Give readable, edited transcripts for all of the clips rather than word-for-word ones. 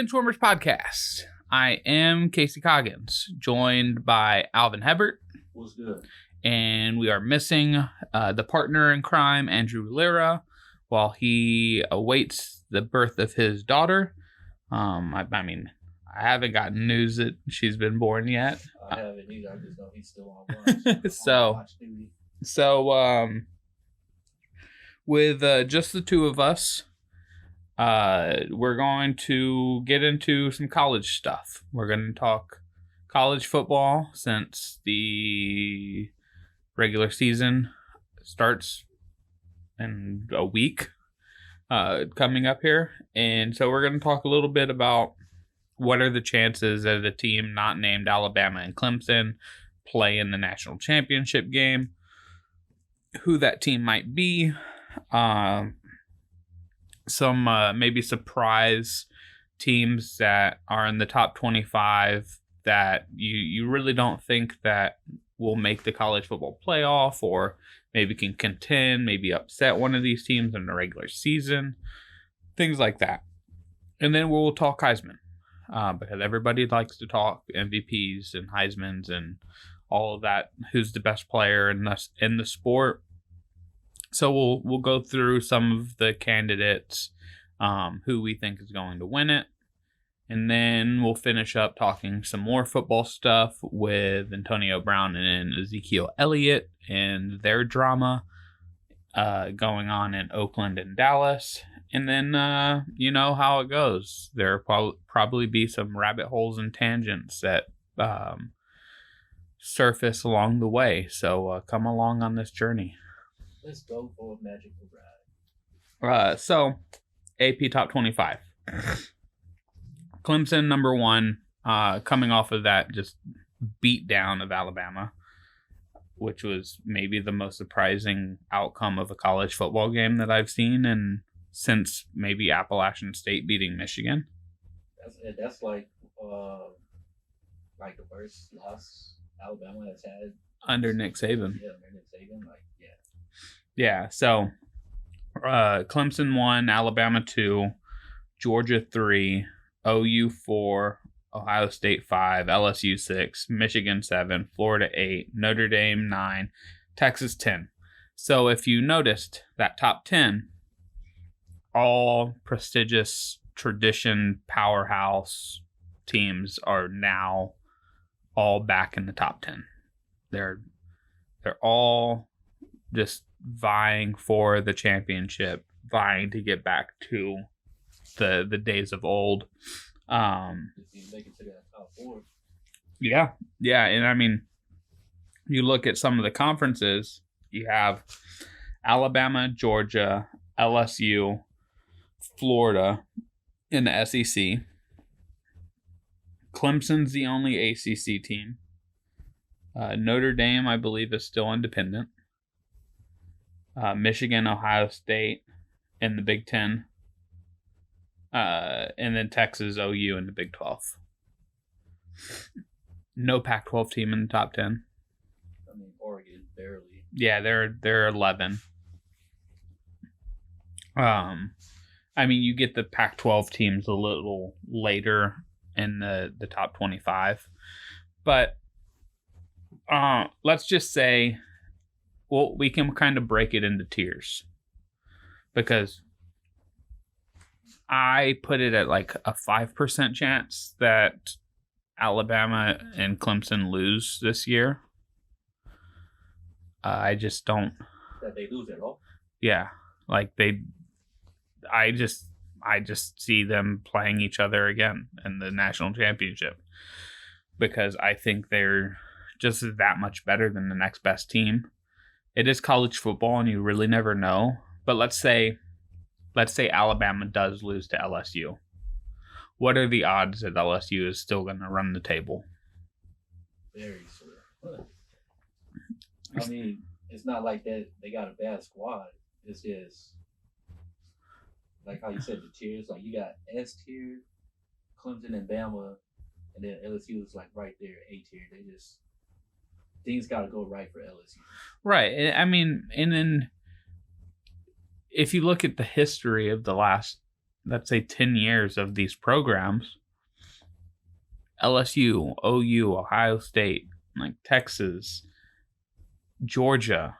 Benchwarmers Podcast. I am Casey Coggins, joined by Alvin Hebert. What's good? And we are missing the partner in crime, Andrew Lira, while he awaits the birth of his daughter. I haven't gotten news that she's been born yet. I haven't either. I just know he's still on watch. So with just the two of us, we're going to get into some college stuff. We're going to talk college football since the regular season starts in a week coming up here. And so we're going to talk a little bit about what are the chances that a team not named Alabama and Clemson play in the national championship game, who that team might be, some maybe surprise teams that are in the top 25 that you really don't think that will make the college football playoff, or maybe can contend, maybe upset one of these teams in the regular season, things like that. And then we'll talk Heisman, because everybody likes to talk MVPs and Heismans and all of that, who's the best player in the sport. So we'll go through some of the candidates, who we think is going to win it. And then we'll finish up talking some more football stuff with Antonio Brown and Ezekiel Elliott and their drama going on in Oakland and Dallas. And then, you know how it goes. There'll probably be some rabbit holes and tangents that surface along the way. So come along on this journey. Let's go for a magical ride. So, AP Top 25. Clemson, number one, coming off of that just beat down of Alabama, which was maybe the most surprising outcome of a college football game that I've seen, and since maybe Appalachian State beating Michigan. That's like the first loss Alabama has had under Nick Saban. Yeah, under Nick Saban, Yeah, so Clemson 1, Alabama 2, Georgia 3, OU 4, Ohio State 5, LSU 6, Michigan 7, Florida 8, Notre Dame 9, Texas 10. So if you noticed, that top 10, all prestigious tradition powerhouse teams are now all back in the top 10. They're all just vying for the championship, vying to get back to the days of old. Yeah, and I mean, you look at some of the conferences, you have Alabama, Georgia, LSU, Florida in the SEC. Clemson's the only ACC team. Notre Dame, I believe, is still independent. Michigan, Ohio State in the Big Ten. And then Texas, OU in the Big 12. No Pac-12 team in the top 10. I mean, Oregon, barely. Yeah, they're 11. I mean, you get the Pac-12 teams a little later in the top 25. But let's just say, well, we can kind of break it into tiers, because I put it at like a 5% chance that Alabama and Clemson lose this year. I just don't. That they lose at all? Yeah, like I just see them playing each other again in the national championship, because I think they're just that much better than the next best team. It is college football, and you really never know. But let's say Alabama does lose to LSU. What are the odds that LSU is still going to run the table? Very slim. I mean, it's not like that they got a bad squad. It's just like how you said, the tiers. Like, you got S tier, Clemson and Bama, and then LSU is like right there, A tier. They just, things got to go right for LSU. Right. I mean, and then if you look at the history of the last let's say 10 years of these programs, LSU, OU, Ohio State, like Texas, Georgia,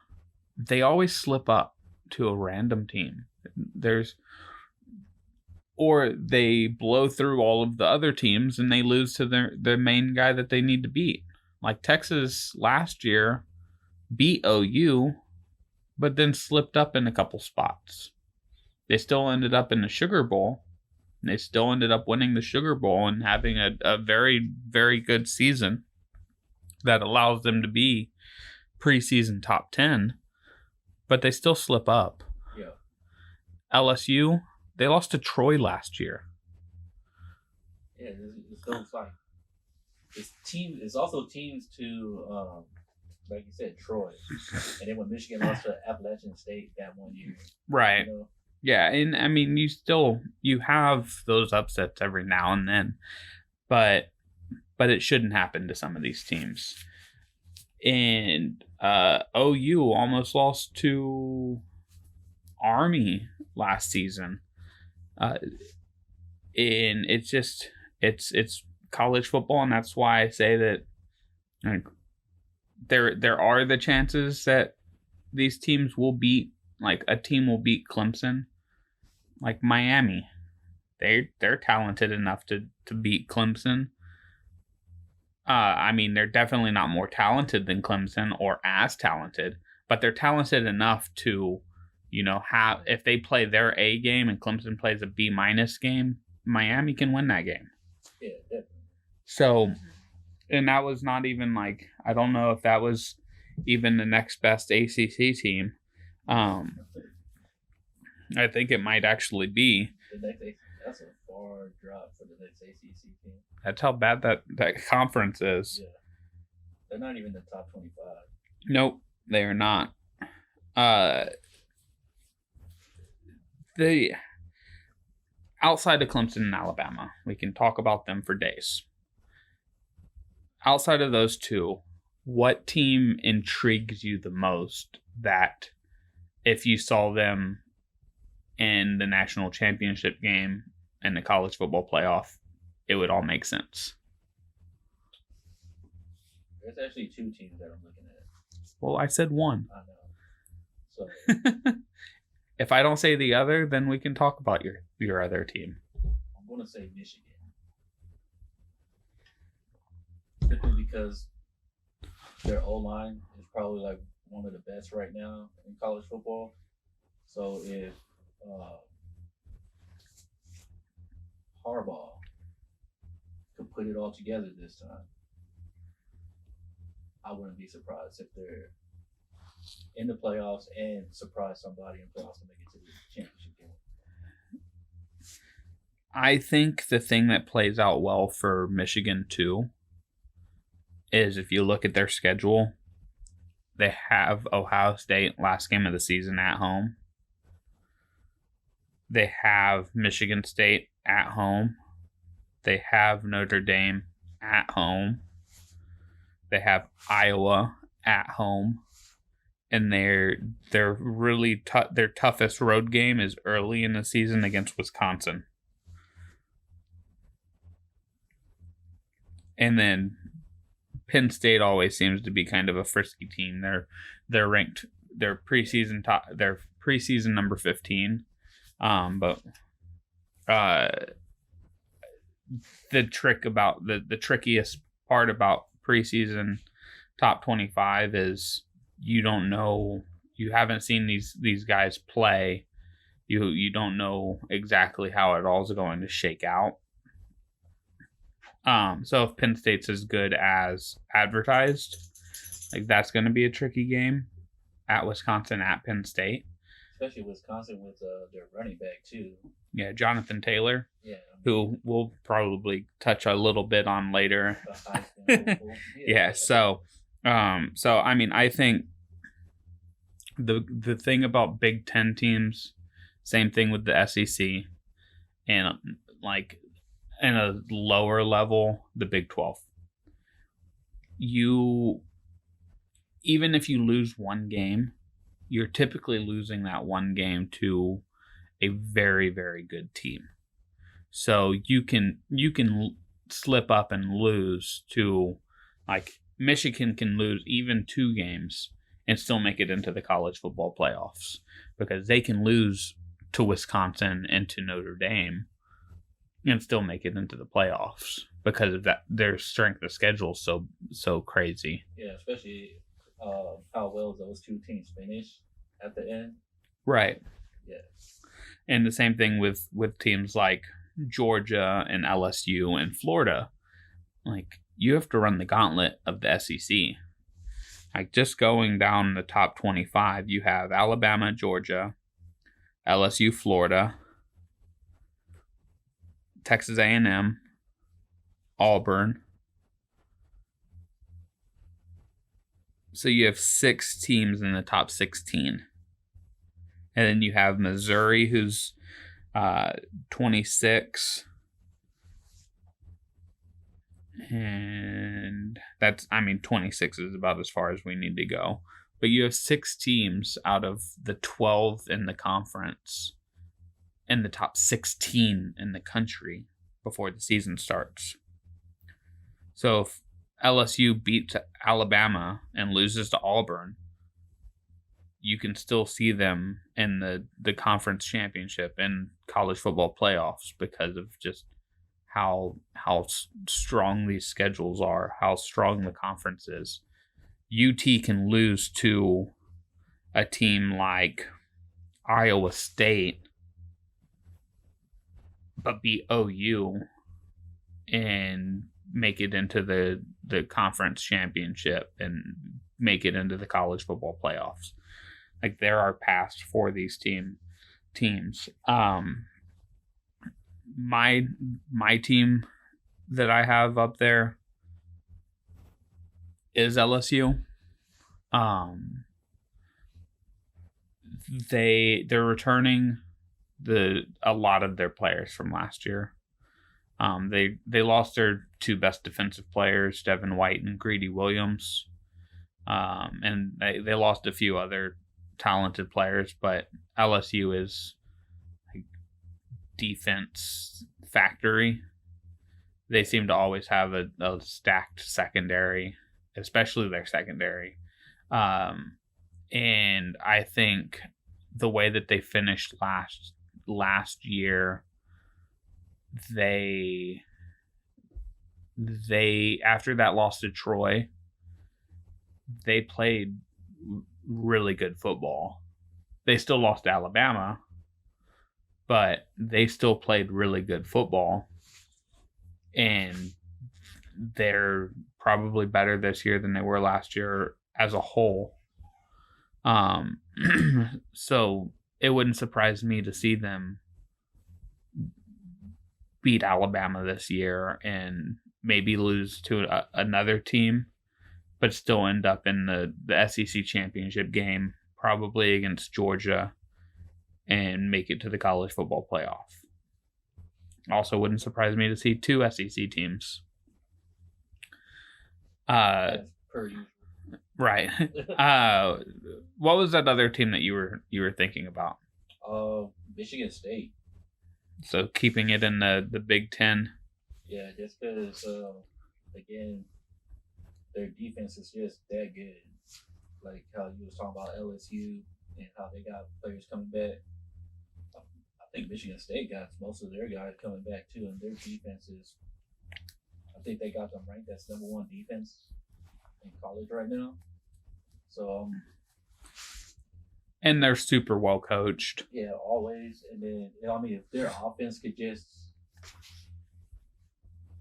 they always slip up to a random team. Or they blow through all of the other teams and they lose to their main guy that they need to beat. Like Texas last year beat OU, but then slipped up in a couple spots. They still ended up in the Sugar Bowl. They still ended up winning the Sugar Bowl and having a very, very good season that allows them to be preseason top 10, but they still slip up. Yeah. LSU, they lost to Troy last year. Yeah, it's those like it's also teams to like you said, Troy, and then when Michigan lost to Appalachian State that one year, right? Yeah, and I mean, you have those upsets every now and then, but it shouldn't happen to some of these teams. And OU almost lost to Army last season. And it's college football, and that's why I say that like there are the chances that these teams will beat, like a team will beat Clemson, like Miami. They're talented enough to beat Clemson. I mean, they're definitely not more talented than Clemson or as talented, but they're talented enough to, have, if they play their A game and Clemson plays a B- game, Miami can win that game. Yeah, definitely. So, and that was not even like, I don't know if that was even the next best ACC team. I think it might actually be. That's a far drop for the next ACC team. That's how bad that conference is. Yeah. They're not even in the top 25. Nope, they are not. The outside of Clemson and Alabama, we can talk about them for days. Outside of those two, what team intrigues you the most that if you saw them in the national championship game and the college football playoff, it would all make sense? There's actually two teams that I'm looking at. Well, I said one. I know. So if I don't say the other, then we can talk about your other team. I'm going to say Michigan. Simply because their O-line is probably like one of the best right now in college football. So if Harbaugh could put it all together this time, I wouldn't be surprised if they're in the playoffs and surprise somebody in playoffs to make it to the championship game. I think the thing that plays out well for Michigan too is if you look at their schedule, they have Ohio State last game of the season at home. They have Michigan State at home. They have Notre Dame at home. They have Iowa at home. And they're really their toughest road game is early in the season against Wisconsin. And then Penn State always seems to be kind of a frisky team. They're ranked, they're preseason number 15. But the trickiest part about preseason top 25 is you don't know, you haven't seen these guys play. You don't know exactly how it all is going to shake out. So if Penn State's as good as advertised, like that's going to be a tricky game at Wisconsin, at Penn State. Especially Wisconsin with their running back too. Yeah, Jonathan Taylor. Yeah. Who we'll probably touch a little bit on later. Yeah. So I mean, I think the thing about Big Ten teams, same thing with the SEC, and like in a lower level, the Big 12. Even if you lose one game, you're typically losing that one game to a very, very good team. So you can slip up and lose to, like, Michigan can lose even 2 games and still make it into the college football playoffs, because they can lose to Wisconsin and to Notre Dame and still make it into the playoffs because of that. Their strength of schedule is so crazy. Yeah, especially how well those two teams finish at the end. Right. Yeah. And the same thing with teams like Georgia and LSU and Florida. Like, you have to run the gauntlet of the SEC. Like, just going down the top 25, you have Alabama, Georgia, LSU, Florida, Texas A&M, Auburn. So you have 6 teams in the top 16. And then you have Missouri, who's 26. And 26 is about as far as we need to go. But you have 6 teams out of the 12 in the conference in the top 16 in the country before the season starts. So if LSU beats Alabama and loses to Auburn, you can still see them in the conference championship and college football playoffs because of just how strong these schedules are, how strong the conference is. UT can lose to a team like Iowa State, but beat OU and make it into the conference championship and make it into the college football playoffs. Like, there are paths for these teams. My team that I have up there is LSU. They're returning a lot of their players from last year. They lost their 2 best defensive players, Devin White and Greedy Williams. And they lost a few other talented players, but LSU is like defense factory. They seem to always have a stacked secondary, especially their secondary. And I think the way that they finished last year, they after that loss to Troy, they played really good football. They still lost to Alabama, but they still played really good football. And they're probably better this year than they were last year as a whole. So it wouldn't surprise me to see them beat Alabama this year and maybe lose to another team, but still end up in the SEC championship game, probably against Georgia, and make it to the college football playoff. Also, wouldn't surprise me to see 2 SEC teams. Per usual. Right. What was that other team that you were thinking about? Michigan State. So keeping it in the Big Ten. Yeah, just because again, their defense is just that good. Like how you was talking about LSU and how they got players coming back. I think Michigan State got most of their guys coming back too, and their defense is. I think they got them ranked as number 1 defense in college right now. So. And they're super well coached. Yeah, always. And then if their offense could just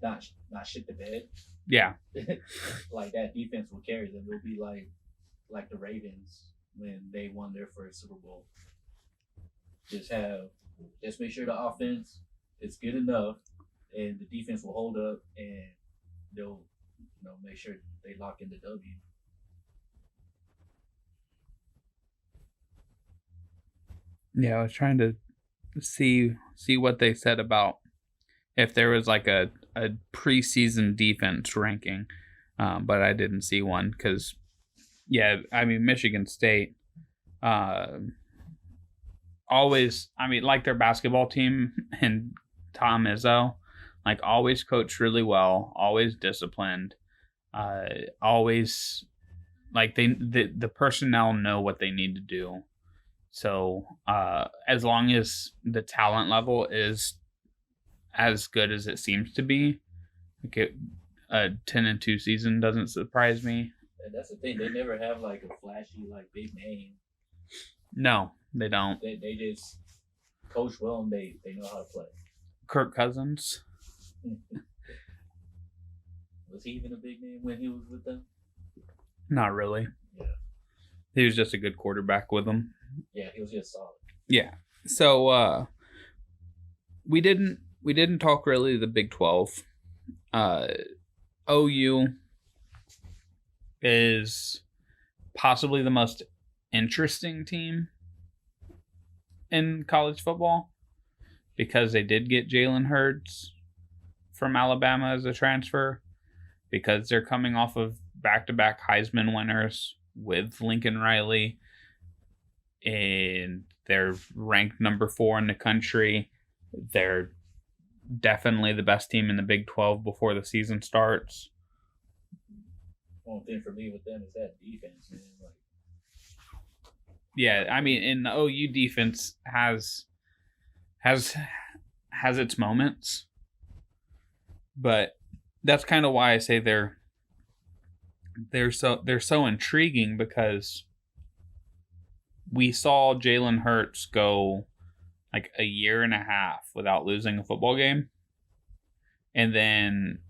not shit the bed. Yeah. Like that defense will carry them. It'll be like the Ravens when they won their first Super Bowl. Just make sure the offense is good enough and the defense will hold up and they'll make sure they lock in the W. Yeah, I was trying to see what they said about if there was like a preseason defense ranking, but I didn't see one because, yeah, Michigan State always, like their basketball team, and Tom Izzo, like always coached really well, always disciplined, always like the personnel know what they need to do. So as long as the talent level is as good as it seems to be, like a 10-2 season doesn't surprise me. And that's the thing; they never have like a flashy, like big name. No, they don't. They just coach well and they know how to play. Kirk Cousins. Was he even a big name when he was with them? Not really. Yeah. He was just a good quarterback with them. Yeah, he was just solid. Yeah. So we didn't talk really the Big 12. OU is possibly the most interesting team in college football because they did get Jalen Hurts from Alabama as a transfer, because they're coming off of back-to-back Heisman winners with Lincoln Riley, and they're ranked number 4 in the country. They're definitely the best team in the Big 12 before the season starts. One thing for me with them is that defense, man. Like, yeah, I mean, and the OU defense has its moments, but that's kind of why I say they're so intriguing, because we saw Jalen Hurts go like a year and a half without losing a football game, and then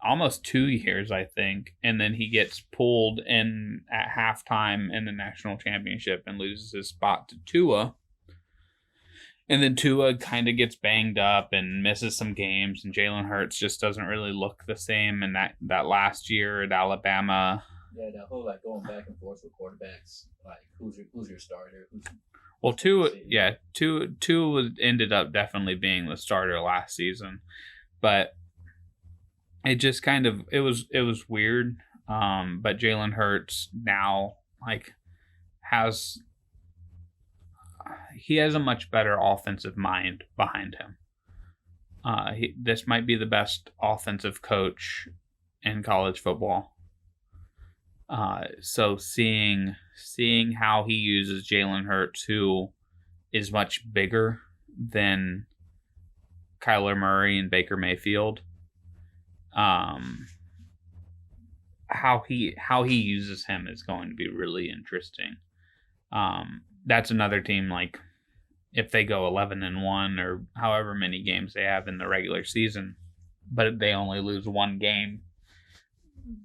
almost 2 years, I think, and then he gets pulled in at halftime in the national championship and loses his spot to Tua. And then Tua kind of gets banged up and misses some games, and Jalen Hurts just doesn't really look the same. And that last year at Alabama, yeah, that whole like going back and forth with quarterbacks, like who's your starter? Tua ended up definitely being the starter last season, but it just kind of it was weird. But Jalen Hurts now has a much better offensive mind behind him. This might be the best offensive coach in college football. So seeing how he uses Jalen Hurts, who is much bigger than Kyler Murray and Baker Mayfield, how he uses him is going to be really interesting. That's another team, like if they go 11-1 or however many games they have in the regular season, but they only lose one game,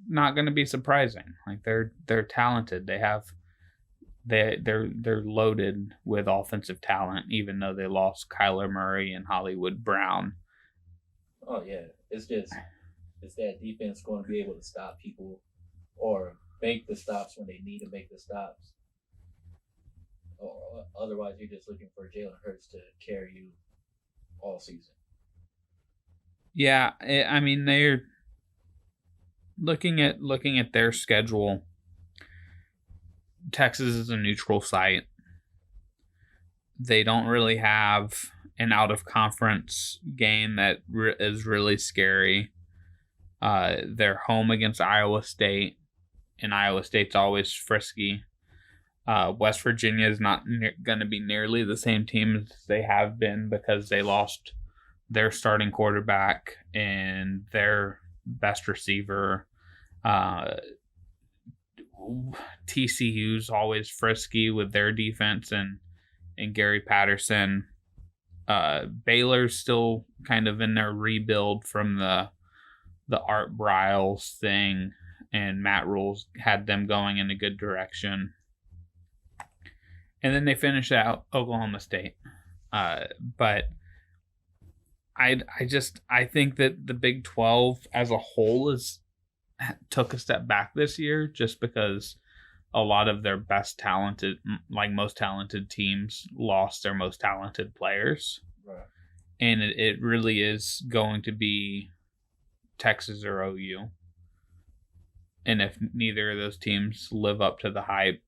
not going to be surprising. Like they're talented. They're loaded with offensive talent, even though they lost Kyler Murray and Hollywood Brown. Oh yeah, is that defense going to be able to stop people or make the stops when they need to make the stops? Or otherwise, you're just looking for Jalen Hurts to carry you all season. Yeah, I mean, they're looking at their schedule. Texas is a neutral site. They don't really have an out-of-conference game that is really scary. They're home against Iowa State, and Iowa State's always frisky. West Virginia is not going to be nearly the same team as they have been, because they lost their starting quarterback and their best receiver. TCU's always frisky with their defense and Gary Patterson. Baylor's still kind of in their rebuild from the Art Briles thing, and Matt Rule's had them going in a good direction. And then they finished out Oklahoma State. But I think that the Big 12 as a whole took a step back this year, just because a lot of their most talented teams lost their most talented players. Right. And it really is going to be Texas or OU. And if neither of those teams live up to the hype,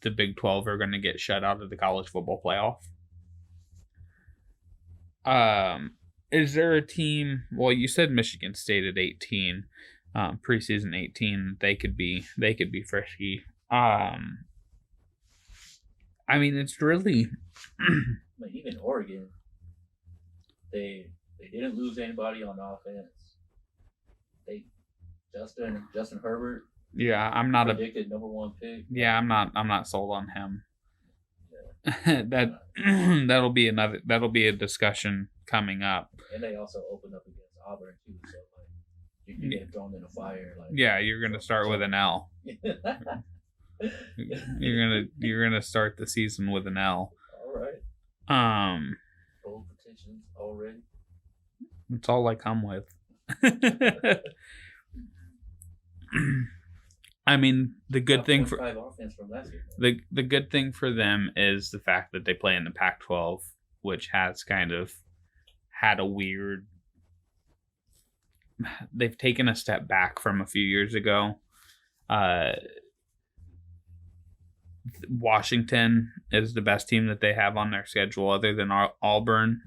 the Big 12 are going to get shut out of the college football playoff. Is there a team? Well, you said Michigan State at 18, preseason 18. They could be frisky. I mean, it's really. Like even Oregon, they didn't lose anybody on offense. They Justin Herbert. Yeah, I'm not predicted #1 pick. Yeah, I'm not sold on him. Yeah. That'll be a discussion coming up. And they also opened up against Auburn too, so like you can get thrown in the fire. Like yeah, you're gonna start with an L. You're gonna start the season with an L. All right. Gold petitions already. It's all I come with. I mean, the good thing for offense from last year, the good thing for them is the fact that they play in the Pac-12, which has kind of had a weird. They've taken a step back from a few years ago. Washington is the best team that they have on their schedule, other than Auburn.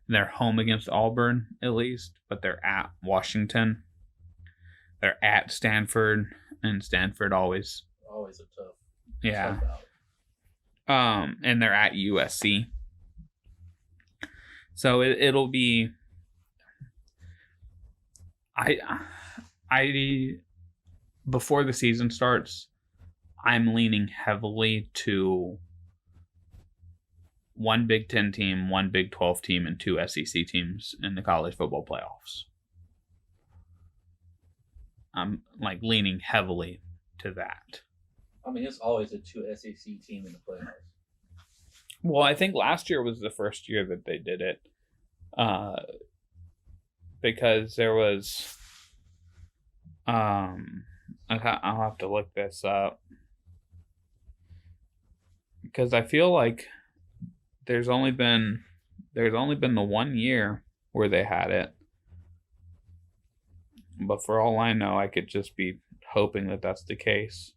They're home against Auburn, at least, but they're at Washington. They're at Stanford, and Stanford always a tough. Yeah. Tough and they're at USC. So it'll be. I before the season starts, I'm leaning heavily to one Big Ten team, one Big 12 team, and two SEC teams in the college football playoffs. I'm like leaning heavily to that. I mean, it's always a two SEC team in the playoffs. Well, I think last year was the first year that they did it. Because there was I'll have to look this up. Because I feel like there's only been the 1 year where they had it. But for all I know, I could just be hoping that that's the case.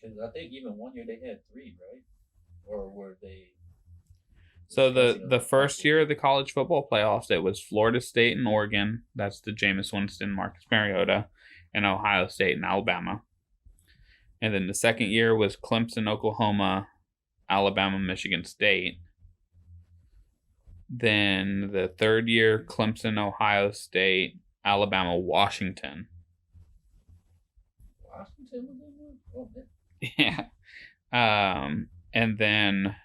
Because I think even 1 year they had 3, right? Or were they? So the first year of the college football playoffs, it was Florida State and Oregon. That's the Jameis Winston, Marcus Mariota, and Ohio State and Alabama. And then the second year was Clemson, Oklahoma, Alabama, Michigan State. Then the third year, Clemson, Ohio State, Alabama, Washington. Washington was in there? Yeah. And then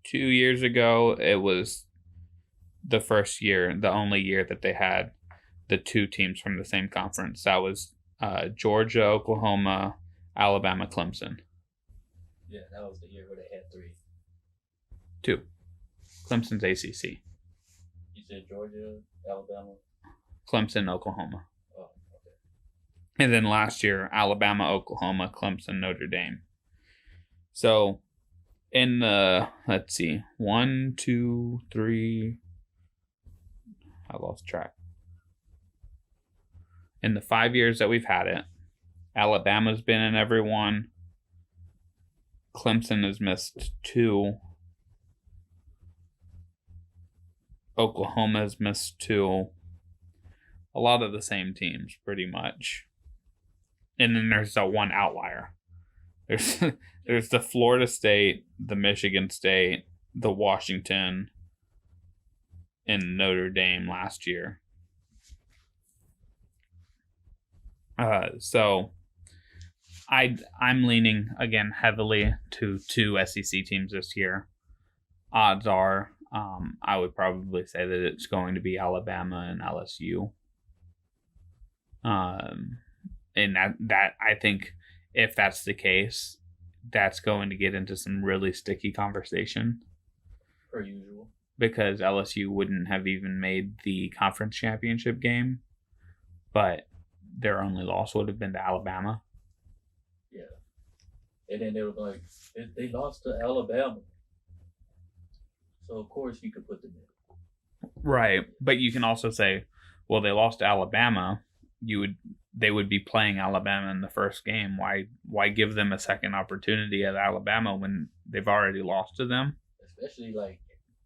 2 years ago, it was the first year, the only year that they had the two teams from the same conference. That was Georgia, Oklahoma, Alabama, Clemson. Yeah, that was the year where they had 3. 2. Clemson's ACC. You said Georgia, Alabama? Clemson, Oklahoma. Oh, okay. And then last year, Alabama, Oklahoma, Clemson, Notre Dame. So, in the, let's see, 1, 2, 3, I lost track. In the 5 years that we've had it, Alabama's been in every one. Clemson has missed 2. Oklahoma's missed 2. A lot of the same teams, pretty much. And then there's that one outlier. There's the Florida State, the Michigan State, the Washington, and Notre Dame last year. So I'm leaning again heavily to 2 SEC teams this year. Odds are, I would probably say that it's going to be Alabama and LSU. And that I think if that's the case, that's going to get into some really sticky conversation. Per usual. Because LSU wouldn't have even made the conference championship game, but their only loss would have been to Alabama. Yeah. And then they were like, they lost to Alabama. So, of course, you could put them in. Right. But you can also say, well, they lost to Alabama. They would be playing Alabama in the first game. Why give them a second opportunity at Alabama when they've already lost to them? Especially, like,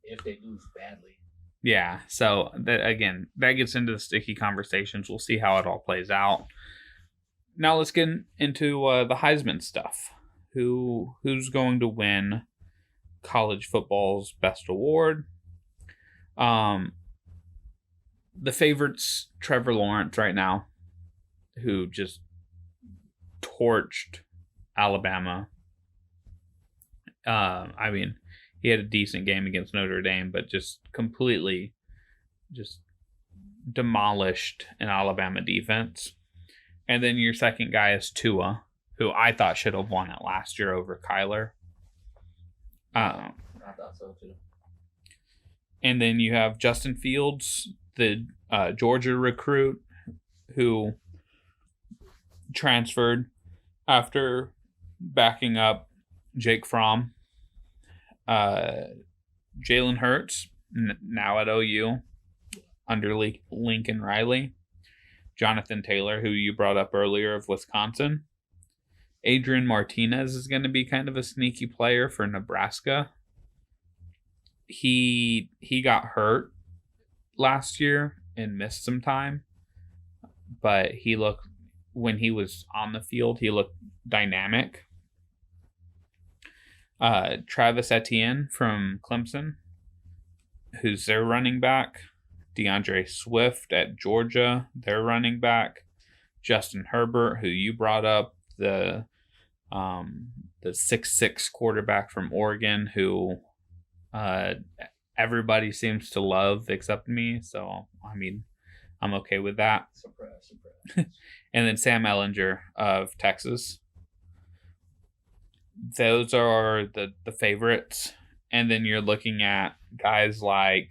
if they lose badly. Yeah, so that gets into the sticky conversations. We'll see how it all plays out. Now let's get into the Heisman stuff. Who's going to win college football's best award? The favorite's Trevor Lawrence right now, who just torched Alabama. I mean, he had a decent game against Notre Dame, but just completely just demolished an Alabama defense. And then your second guy is Tua, who I thought should have won it last year over Kyler. I thought so too. And then you have Justin Fields, the Georgia recruit, who transferred after backing up Jake Fromm. Jalen Hurts, now at OU, under Lincoln Riley. Jonathan Taylor, who you brought up earlier, of Wisconsin. Adrian Martinez is going to be kind of a sneaky player for Nebraska. He got hurt last year and missed some time, but when he was on the field, he looked dynamic. Travis Etienne from Clemson, who's their running back. DeAndre Swift at Georgia, their running back. Justin Herbert, who you brought up, the 6'6" quarterback from Oregon, who everybody seems to love except me. So, I mean, I'm okay with that. Surprise. And then Sam Ehlinger of Texas. Those are the favorites. And then you're looking at guys like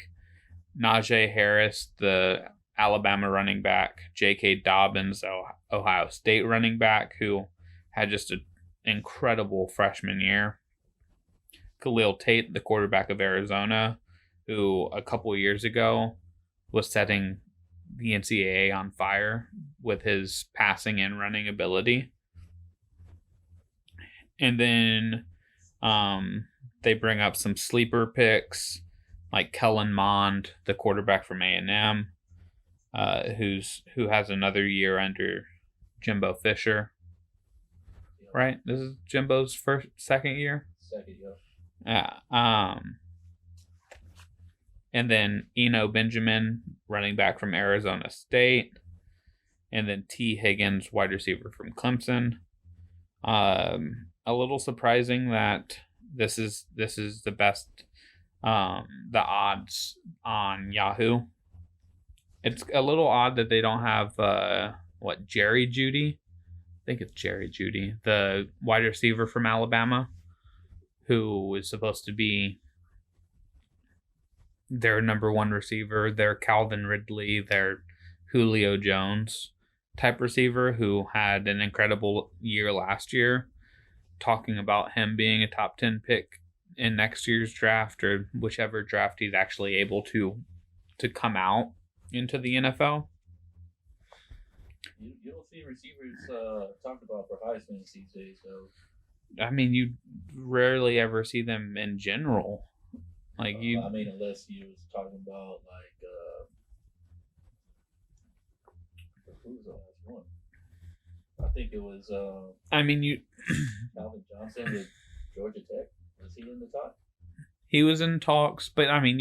Najee Harris, the Alabama running back, J.K. Dobbins, Ohio State running back, who had just an incredible freshman year. Khalil Tate, the quarterback of Arizona, who a couple of years ago was setting the NCAA on fire with his passing and running ability. And then they bring up some sleeper picks, like Kellen Mond, the quarterback from A&M, who has another year under Jimbo Fisher. Yep. Right? This is Jimbo's second year? Second, yeah. Yeah. And then Eno Benjamin, running back from Arizona State. And then T. Higgins, wide receiver from Clemson. A little surprising that this is the best, the odds on Yahoo. It's a little odd that they don't have Jerry Jeudy. I think it's Jerry Jeudy, the wide receiver from Alabama, who is supposed to be their number one receiver, their Calvin Ridley, their Julio Jones type receiver, who had an incredible year last year. Talking about him being a top 10 pick in next year's draft, or whichever draft he's actually able to come out into the NFL. You don't see receivers talked about for Heisman these days, though. I mean, you rarely ever see them in general. Like I mean, unless you was talking about who's the last one? I think it was. I mean, Calvin Johnson with Georgia Tech. Was he in the talk? He was in talks, but I mean,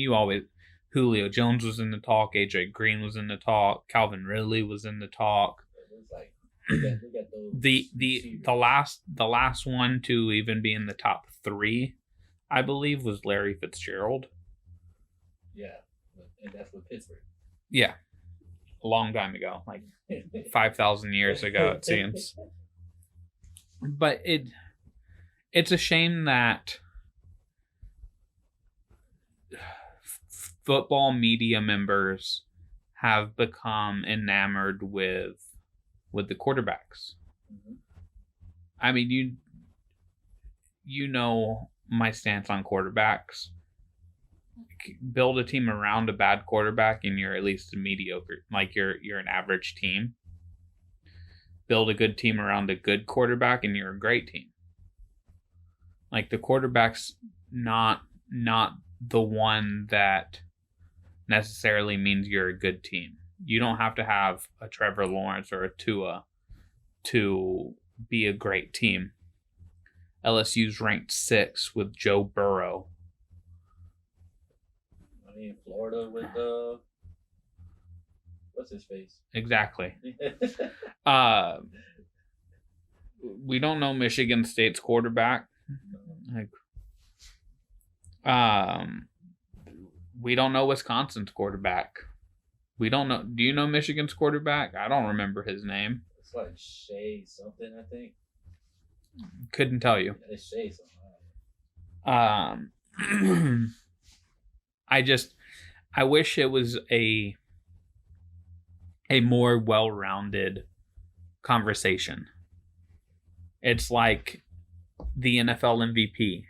Julio Jones was in the talk. AJ Green was in the talk. Calvin Ridley was in the talk. It was like we got those the last one to even be in the top 3, I believe, was Larry Fitzgerald. Yeah, and that's with Pittsburgh. Yeah, a long time ago, like 5,000 years ago, it seems. But it's a shame that football media members have become enamored with the quarterbacks. Mm-hmm. I mean, you know my stance on quarterbacks. Build a team around a bad quarterback and you're at least a mediocre, like you're an average team. Build a good team around a good quarterback and you're a great team. Like, the quarterback's not the one that necessarily means you're a good team. You don't have to have a Trevor Lawrence or a Tua to be a great team. LSU's ranked 6th with Joe Burrow. I mean, Florida with what's his face? Exactly. We don't know Michigan State's quarterback. We don't know Wisconsin's quarterback. We don't know. Do you know Michigan's quarterback? I don't remember his name. It's like Shea something, I think. Couldn't tell you. Yeah, it's Shea something. I wish it was a more well-rounded conversation. It's like the NFL MVP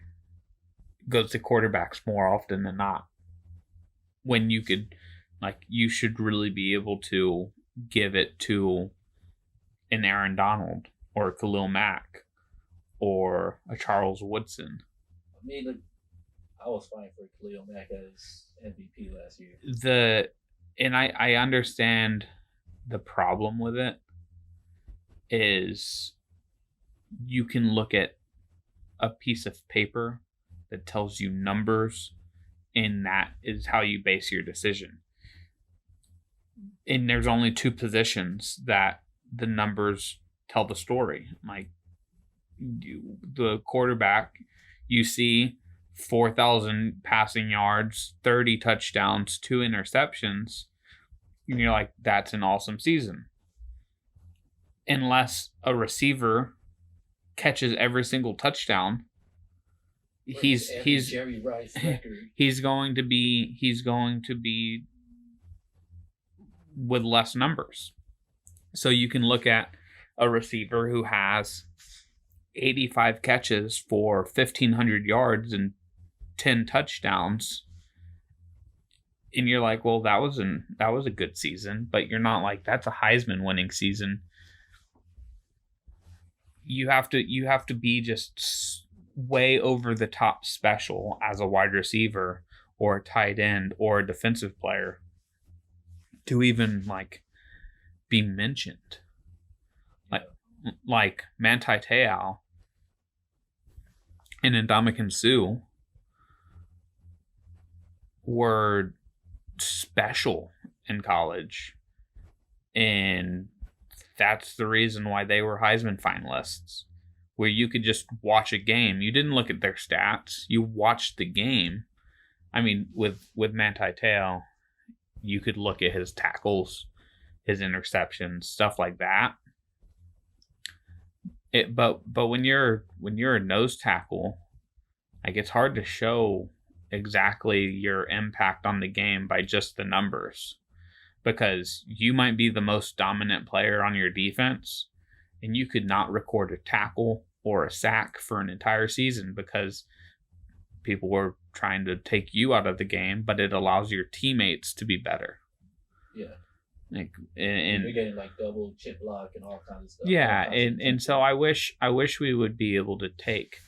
goes to quarterbacks more often than not. When you could, you should really be able to give it to an Aaron Donald or a Khalil Mack or a Charles Woodson. I mean, I was fine for Khalil Mack as MVP last year. I understand the problem with it is you can look at a piece of paper that tells you numbers, and that is how you base your decision. And there's only 2 positions that the numbers tell the story. Like the quarterback, you see 4,000 passing yards, 30 touchdowns, 2 interceptions, and you're like, that's an awesome season. Unless a receiver catches every single touchdown, he's Jerry Rice record. he's going to be with less numbers. So you can look at a receiver who has 85 catches for 1,500 yards and 10 touchdowns, and you're like, well, that was a good season, but you're not like, that's a Heisman winning season. You have to be just way over the top special as a wide receiver or a tight end or a defensive player to even be mentioned. Like Manti Te'o and Ndamukong Suh were special in college, and that's the reason why they were Heisman finalists, where you could just watch a game. You didn't look at their stats. You watched the game. I mean, with Manti Te'o, you could look at his tackles, his interceptions, stuff like that. But when you're a nose tackle, it's hard to show exactly your impact on the game by just the numbers, because you might be the most dominant player on your defense and you could not record a tackle or a sack for an entire season because people were trying to take you out of the game, but it allows your teammates to be better. Yeah. And you're getting double chip block and all kinds of stuff. Yeah, and so I wish we would be able to take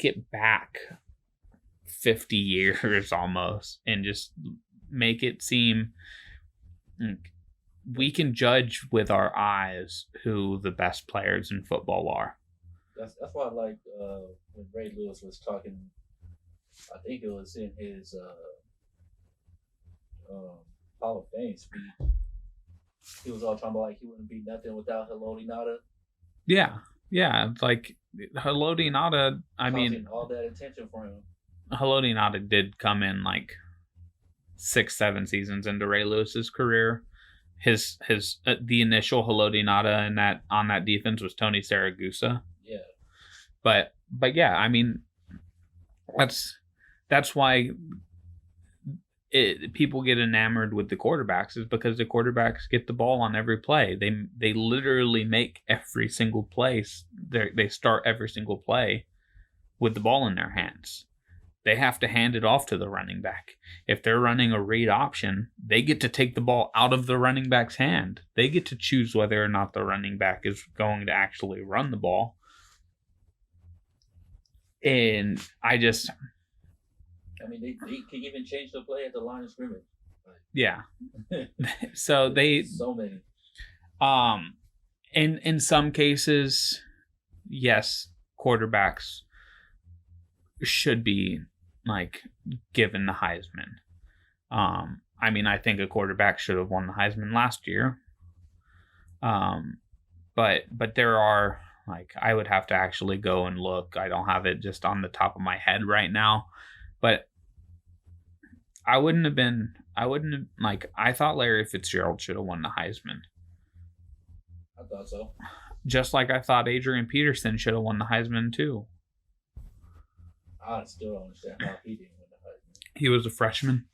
it back 50 years almost and just make it seem we can judge with our eyes who the best players in football are. That's why I like when Ray Lewis was talking. I think it was in his Hall of Fame speech. He was all talking about he wouldn't be nothing without Haloti Ngata. Yeah, it's Haloti Ngata. I mean, all that attention for him. Haloti Ngata did come in 6-7 seasons into Ray Lewis's career. His the initial Haloti Ngata on that defense was Tony Siragusa. Yeah. But yeah, I mean, that's why people get enamored with the quarterbacks, is because the quarterbacks get the ball on every play. They literally make every single play. They start every single play with the ball in their hands. They have to hand it off to the running back. If they're running a read option, they get to take the ball out of the running back's hand. They get to choose whether or not the running back is going to actually run the ball. And I mean, they can even change the play at the line of scrimmage. Yeah. So they so many. In some cases, yes, quarterbacks should be like given the Heisman. I mean, I think a quarterback should have won the Heisman last year. But there are, like, I would have to actually go and look. I don't have it just on the top of my head right now, but I thought Larry Fitzgerald should have won the Heisman. I thought so. Just like I thought Adrian Peterson should have won the Heisman too. I still don't understand how he didn't win the Heisman. He was a freshman.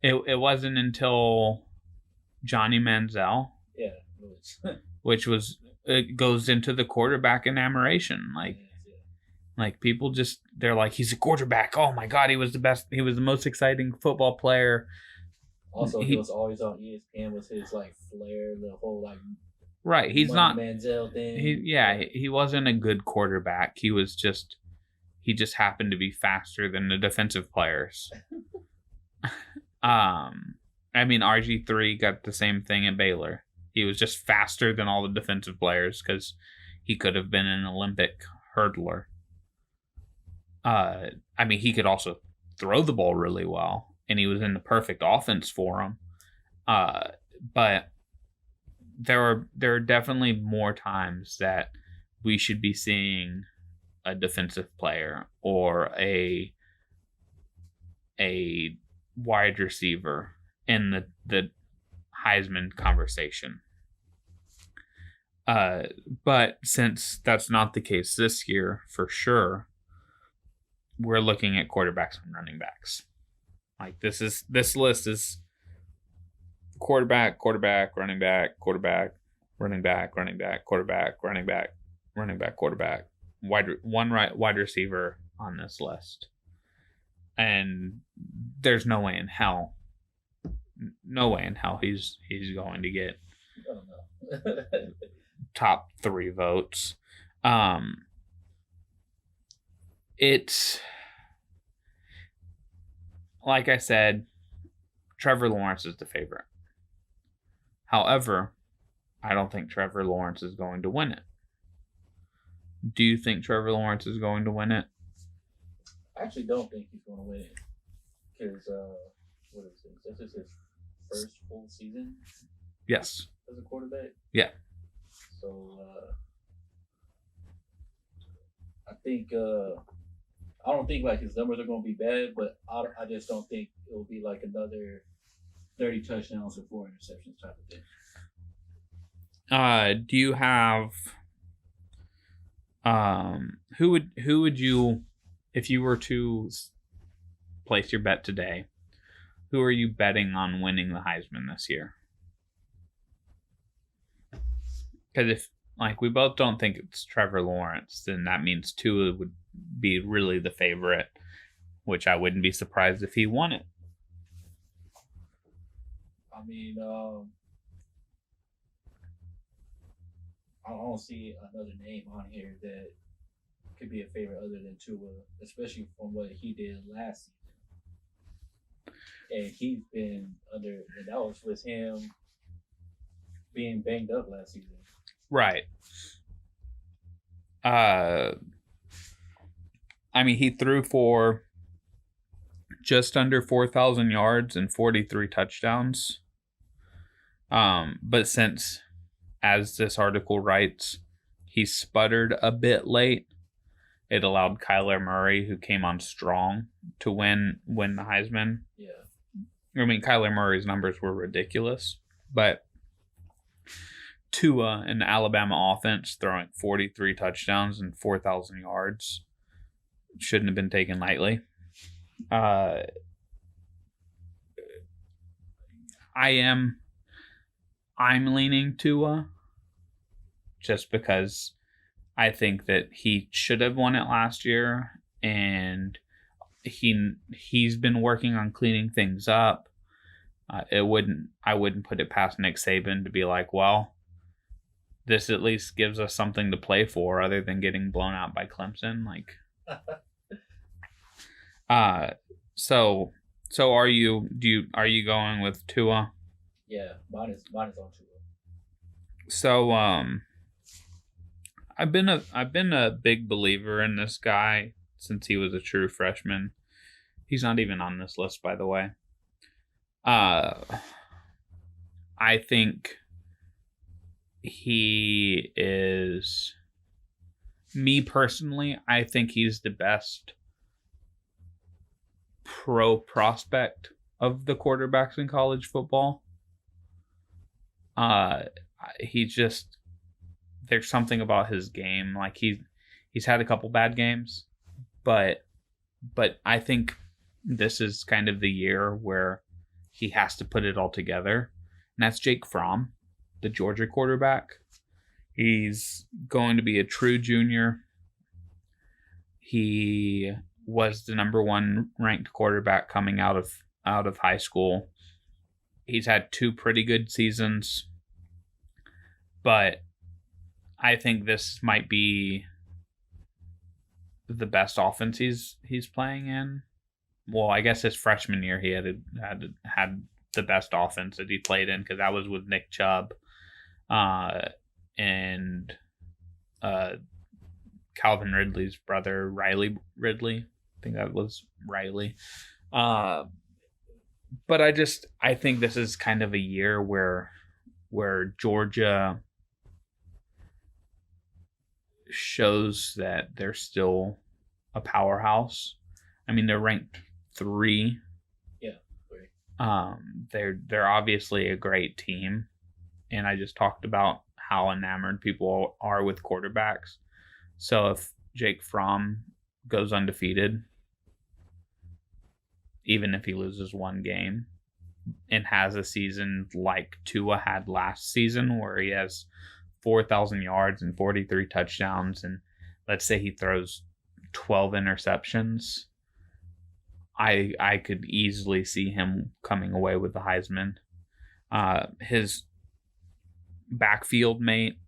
It wasn't until Johnny Manziel. Yeah. Which was, it goes into the quarterback enamoration. Like people just, they're like, he's a quarterback. Oh my God, he was the best. He was the most exciting football player. Also, he was always on ESPN with his like flair, the whole like. Right, he's not Manziel thing. He wasn't a good quarterback. He just happened to be faster than the defensive players. I mean, RG3 got the same thing at Baylor. He was just faster than all the defensive players because he could have been an Olympic hurdler. I mean, he could also throw the ball really well, and he was in the perfect offense for him. But there are definitely more times that we should be seeing a defensive player or a wide receiver in the Heisman conversation. But since that's not the case this year, for sure, we're looking at quarterbacks and running backs. Like this list is quarterback, running back, quarterback, running back, quarterback, running back, quarterback, wide receiver on this list. And there's no way in hell he's going to get top 3 votes. It's like I said, Trevor Lawrence is the favorite. However, I don't think Trevor Lawrence is going to win it. Do you think Trevor Lawrence is going to win it? I actually don't think he's going to win it. Because, what is this? This is his first full season? Yes. As a quarterback? Yeah. So, I think, I don't think like his numbers are going to be bad, but I just don't think it will be like another 30 touchdowns or 4 interceptions type of thing. Do you have who would you, if you were to place your bet today, who are you betting on winning the Heisman this year? Because if like we both don't think it's Trevor Lawrence, then that means Tua would be really the favorite, which I wouldn't be surprised if he won it. I mean, I don't see another name on here that could be a favorite other than Tua, especially from what he did last season. And he's been under, and that was with him being banged up last season. Right. I mean, he threw for just under 4,000 yards and 43 touchdowns. But since, as this article writes, he sputtered a bit late, it allowed Kyler Murray, who came on strong, to win the Heisman. Yeah. I mean, Kyler Murray's numbers were ridiculous, but Tua in the Alabama offense throwing 43 touchdowns and 4,000 yards shouldn't have been taken lightly. I'm leaning Tua just because I think that he should have won it last year, and he's been working on cleaning things up. I wouldn't put it past Nick Saban to be like, well, this at least gives us something to play for other than getting blown out by Clemson. Like, Uh, so are you going with Tua? Yeah, mine is on Tua. So I've been a big believer in this guy since he was a true freshman. He's not even on this list, by the way. Uh, I think he is, me personally, I think he's the best pro prospect of the quarterbacks in college football. Uh, he just, there's something about his game. Like he's had a couple bad games, but I think this is kind of the year where he has to put it all together. And that's Jake Fromm, the Georgia quarterback. He's going to be a true junior. He was the number one ranked quarterback coming out of high school. He's had two pretty good seasons, but I think this might be the best offense he's playing in. Well, I guess his freshman year he had the best offense that he played in, because that was with Nick Chubb, and Calvin Ridley's brother, Riley Ridley. I think that was Riley. But I think this is kind of a year where Georgia shows that they're still a powerhouse. I mean, they're ranked 3. Yeah, 3. They're obviously a great team, and I just talked about how enamored people are with quarterbacks. So if Jake Fromm goes undefeated, even if he loses one game, and has a season like Tua had last season, where he has 4,000 yards and 43 touchdowns, and let's say he throws 12 interceptions, I could easily see him coming away with the Heisman. His backfield mate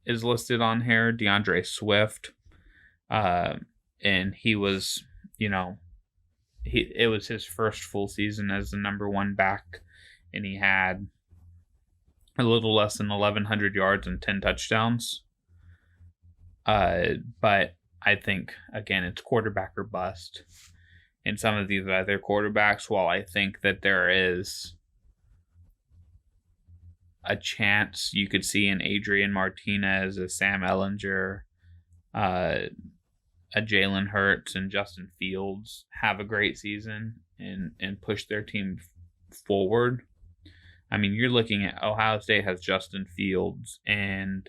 is listed on here, DeAndre Swift, and he was, it was his first full season as the number one back, and he had a little less than 1,100 yards and 10 touchdowns. But I think, again, it's quarterback or bust. And some of these other quarterbacks, while I think that there is a chance you could see an Adrian Martinez, a Sam Ellinger, a Jalen Hurts, and Justin Fields have a great season and push their team forward. I mean, you're looking at Ohio State has Justin Fields and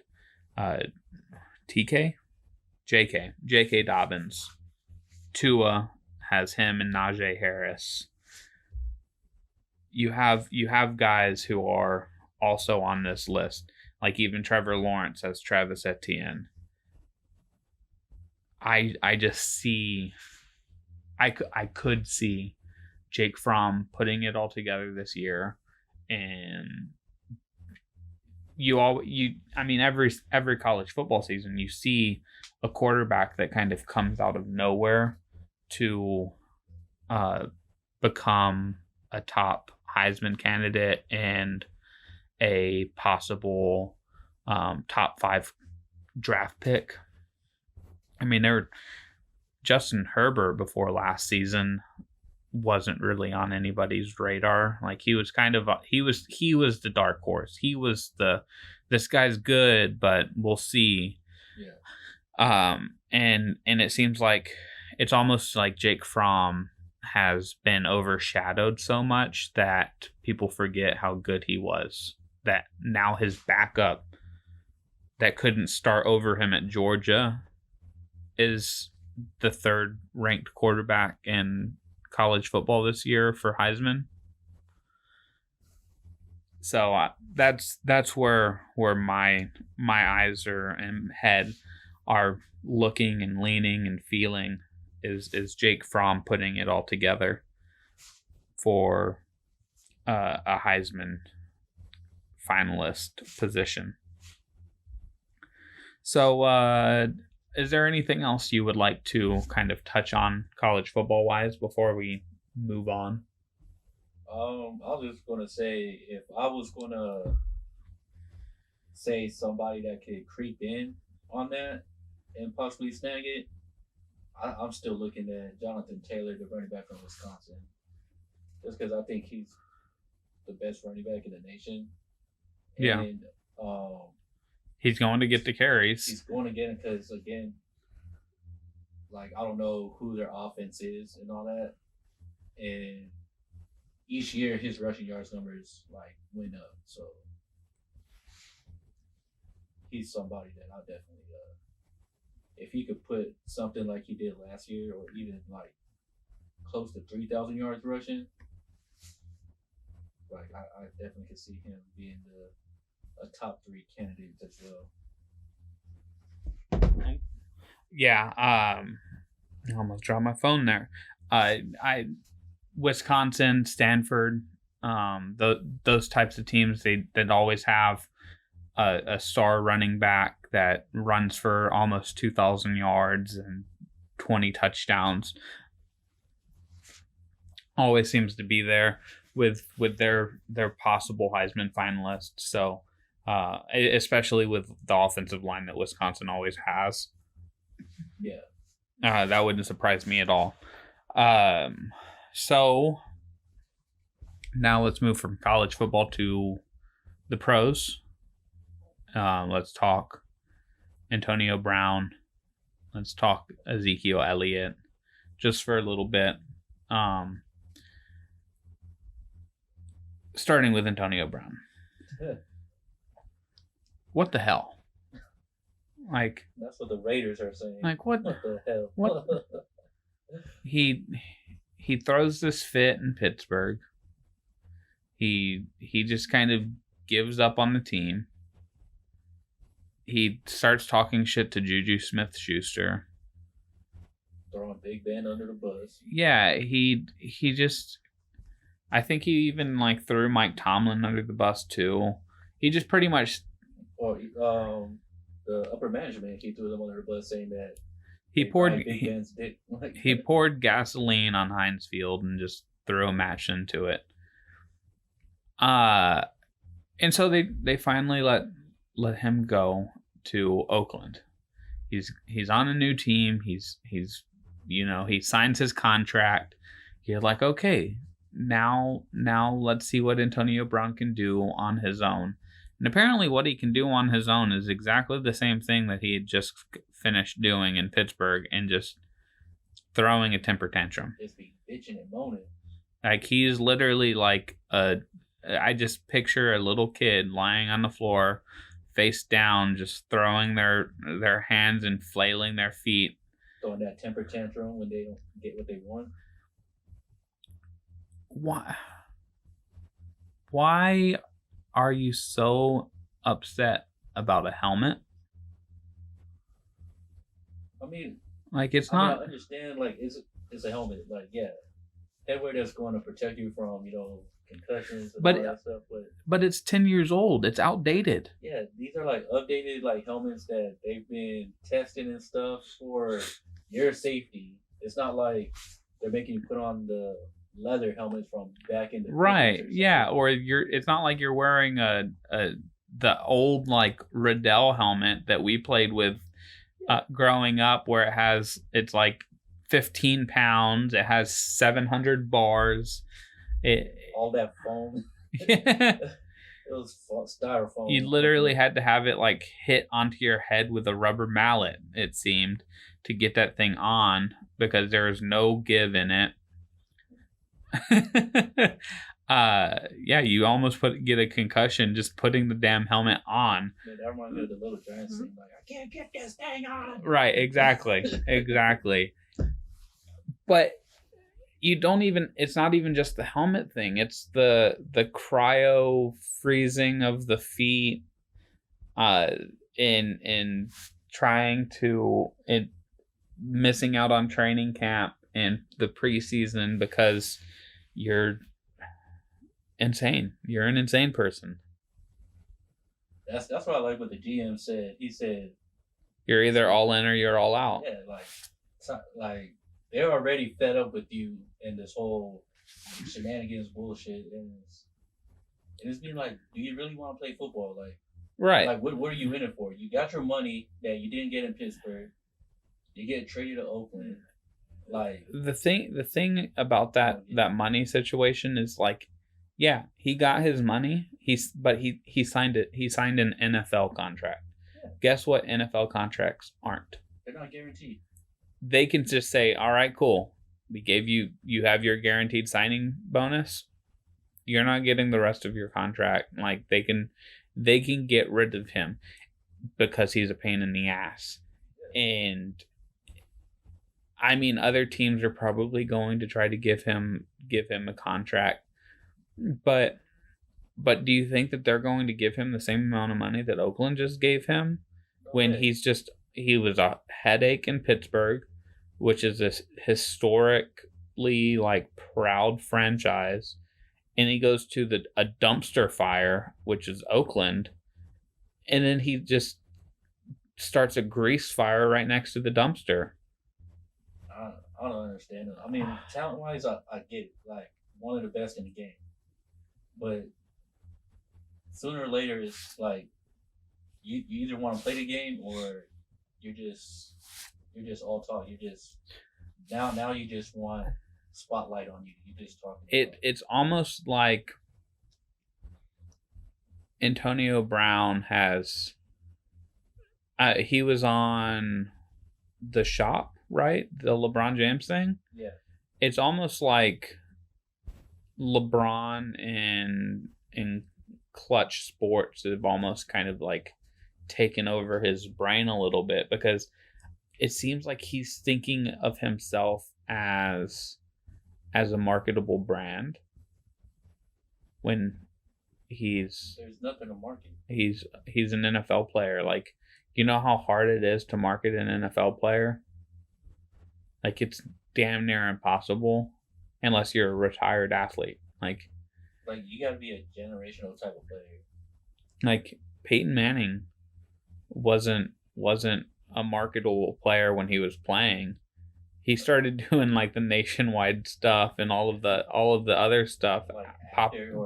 J.K. Dobbins. Tua has him and Najee Harris. You have guys who are also on this list, like even Trevor Lawrence has Travis Etienne. I just see, I could see Jake Fromm putting it all together this year, and every college football season you see a quarterback that kind of comes out of nowhere to become a top Heisman candidate and a possible top 5 draft pick. I mean, Justin Herbert before last season wasn't really on anybody's radar. Like he was the dark horse. He was this guy's good, but we'll see. Yeah. And it seems like it's almost like Jake Fromm has been overshadowed so much that people forget how good he was. That now his backup that couldn't start over him at Georgia is the 3rd ranked quarterback in college football this year for Heisman. So that's where my eyes are and head are looking and leaning and feeling is Jake Fromm putting it all together for a Heisman finalist position. So is there anything else you would like to kind of touch on college football wise before we move on? I was just gonna say if I was gonna say somebody that could creep in on that and possibly snag it, I'm still looking at Jonathan Taylor, the running back from Wisconsin, just because I think he's the best running back in the nation, Yeah. and He's going to get the carries. he's going to get it because again, like I don't know who their offense is and all that, and each year his rushing yards numbers like went up, so he's somebody that I definitely if he could put something like he did last year, or even like close to 3,000 yards rushing, like I definitely could see him being a top three candidate as well. Yeah. I almost dropped my phone there. I Wisconsin, Stanford, those types of teams that always have a star running back that runs for almost 2,000 yards and 20 touchdowns. Always seems to be there with their possible Heisman finalists. So, especially with the offensive line that Wisconsin always has. Yeah. That wouldn't surprise me at all. So now let's move from college football to the pros. Let's talk Antonio Brown. Let's talk Ezekiel Elliott just for a little bit. Starting with Antonio Brown. What the hell? Like, that's what the Raiders are saying. Like what the hell? What? He throws this fit in Pittsburgh. He just kind of gives up on the team. He starts talking shit to Juju Smith-Schuster. Throwing Big Ben under the bus. Yeah, he just, I think he even like threw Mike Tomlin under the bus too. He just pretty much, or the upper management, he threw them under the bus, saying that he poured Big Ben's dick. He poured gasoline on Heinz Field and just threw a match into it. And so they finally let him go to Oakland. He's on a new team. He's he signs his contract. You're like, okay, now let's see what Antonio Brown can do on his own. And apparently what he can do on his own is exactly the same thing that he had just finished doing in Pittsburgh, and just throwing a temper tantrum. Just be bitching and moaning. Like, he's literally like I just picture a little kid lying on the floor, face down, just throwing their hands and flailing their feet. Throwing that temper tantrum when they don't get what they want. Why are you so upset about a helmet? I mean, like, it's not. I understand, like, it's a helmet, like, yeah, headwear that's going to protect you from, concussions and all that stuff. But it's 10 years old. It's outdated. Yeah, these are like updated like helmets that they've been testing and stuff for your safety. It's not like they're making you put on the leather helmets from back in the right. Yeah, or it's not like you're wearing the old like Riddell helmet that we played with growing up, where it's like 15 pounds. It has 700 bars. All that foam. Yeah. It was styrofoam. You literally had to have it like hit onto your head with a rubber mallet, it seemed, to get that thing on, because there was no give in it. Yeah, you almost get a concussion just putting the damn helmet on. Yeah, that reminds me of the Little Giants scene, like, I can't get this thing on. Right, exactly. But it's not even just the helmet thing. It's the cryo freezing of the feet, in trying to missing out on training camp and the preseason because you're insane. You're an insane person. That's what I like what the GM said. He said You're either all in or you're all out. Yeah, like they're already fed up with you and this whole shenanigans bullshit, and it's been like, do you really want to play football? Right. Like what are you in it for? You got your money that you didn't get in Pittsburgh. You get traded to Oakland. Like the thing about that money situation is like, yeah, he got his money. He signed it. He signed an NFL contract. Yeah. Guess what? NFL contracts aren't. They're not guaranteed. They can just say, all right, cool. We gave you have your guaranteed signing bonus. You're not getting the rest of your contract. Like they can get rid of him because he's a pain in the ass. And I mean, other teams are probably going to try to give him a contract. But do you think that they're going to give him the same amount of money that Oakland just gave him when he was a headache in Pittsburgh, which is this historically like proud franchise, and he goes to a dumpster fire, which is Oakland, and then he just starts a grease fire right next to the dumpster. I don't understand it. I mean, talent wise, I get it. Like one of the best in the game, but sooner or later, it's like you either want to play the game or you're just all talk. You just now you just want spotlight on you. You just talking. It's almost like Antonio Brown has. He was on The Shop, right? The LeBron James thing. Yeah. It's almost like LeBron and Clutch Sports have almost kind of like taken over his brain a little bit, because it seems like he's thinking of himself as a marketable brand when there's nothing to market. He's an NFL player. Like, you know how hard it is to market an NFL player? Like, it's damn near impossible unless you're a retired athlete. Like you got to be a generational type of player. Like Peyton Manning wasn't a marketable player when he was playing. He started doing like the nationwide stuff and all of the other stuff. Like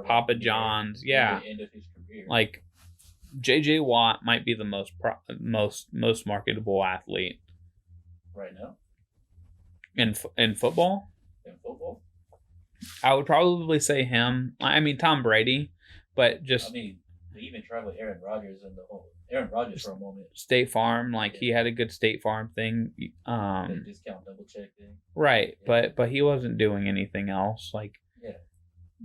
Papa John's, yeah. The end of his career. Like J.J. Watt might be the most marketable athlete right now in football. In football, I would probably say him. I mean Tom Brady, but just. I mean, they even tried with Aaron Rodgers and the whole Aaron Rodgers for a moment. State Farm, like he had a good State Farm thing. The discount double check thing. Right, yeah. But he wasn't doing anything else. Like yeah.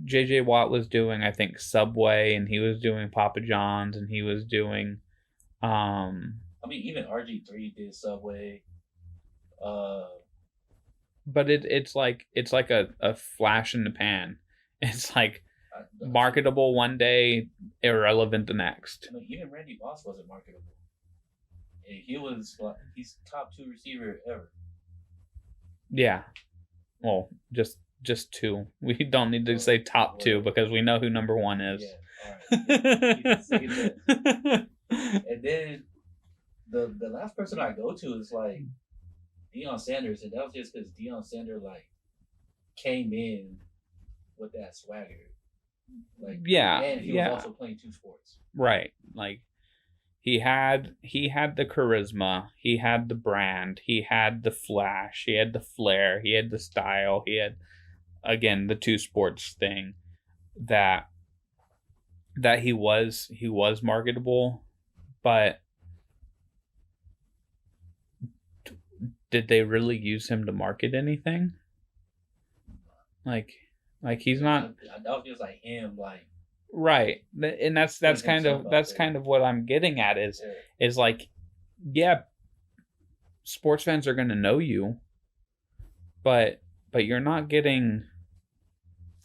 J.J. Watt was doing, I think, Subway, and he was doing Papa John's, and he was doing. I mean, even RG3 did Subway. But it's like a flash in the pan. It's like marketable one day, irrelevant the next. I mean, even Randy Moss wasn't marketable. He's top 2 receiver ever. Yeah. Well, just 2. We don't need to say top 2 because we know who number 1 is. Yeah, all right. And then the last person I go to is like Deion Sanders, and that was just because Deion Sanders like came in with that swagger. Like, yeah, and he was also playing 2 sports. Right. Like he had the charisma, he had the brand, he had the flash, he had the flair, he had the style, he had, again, the 2 sports thing that he was marketable, but did they really use him to market anything? Like he's not. That was just like him, like right, and that's kind of what I'm getting at is like, yeah, sports fans are gonna know you, but you're not getting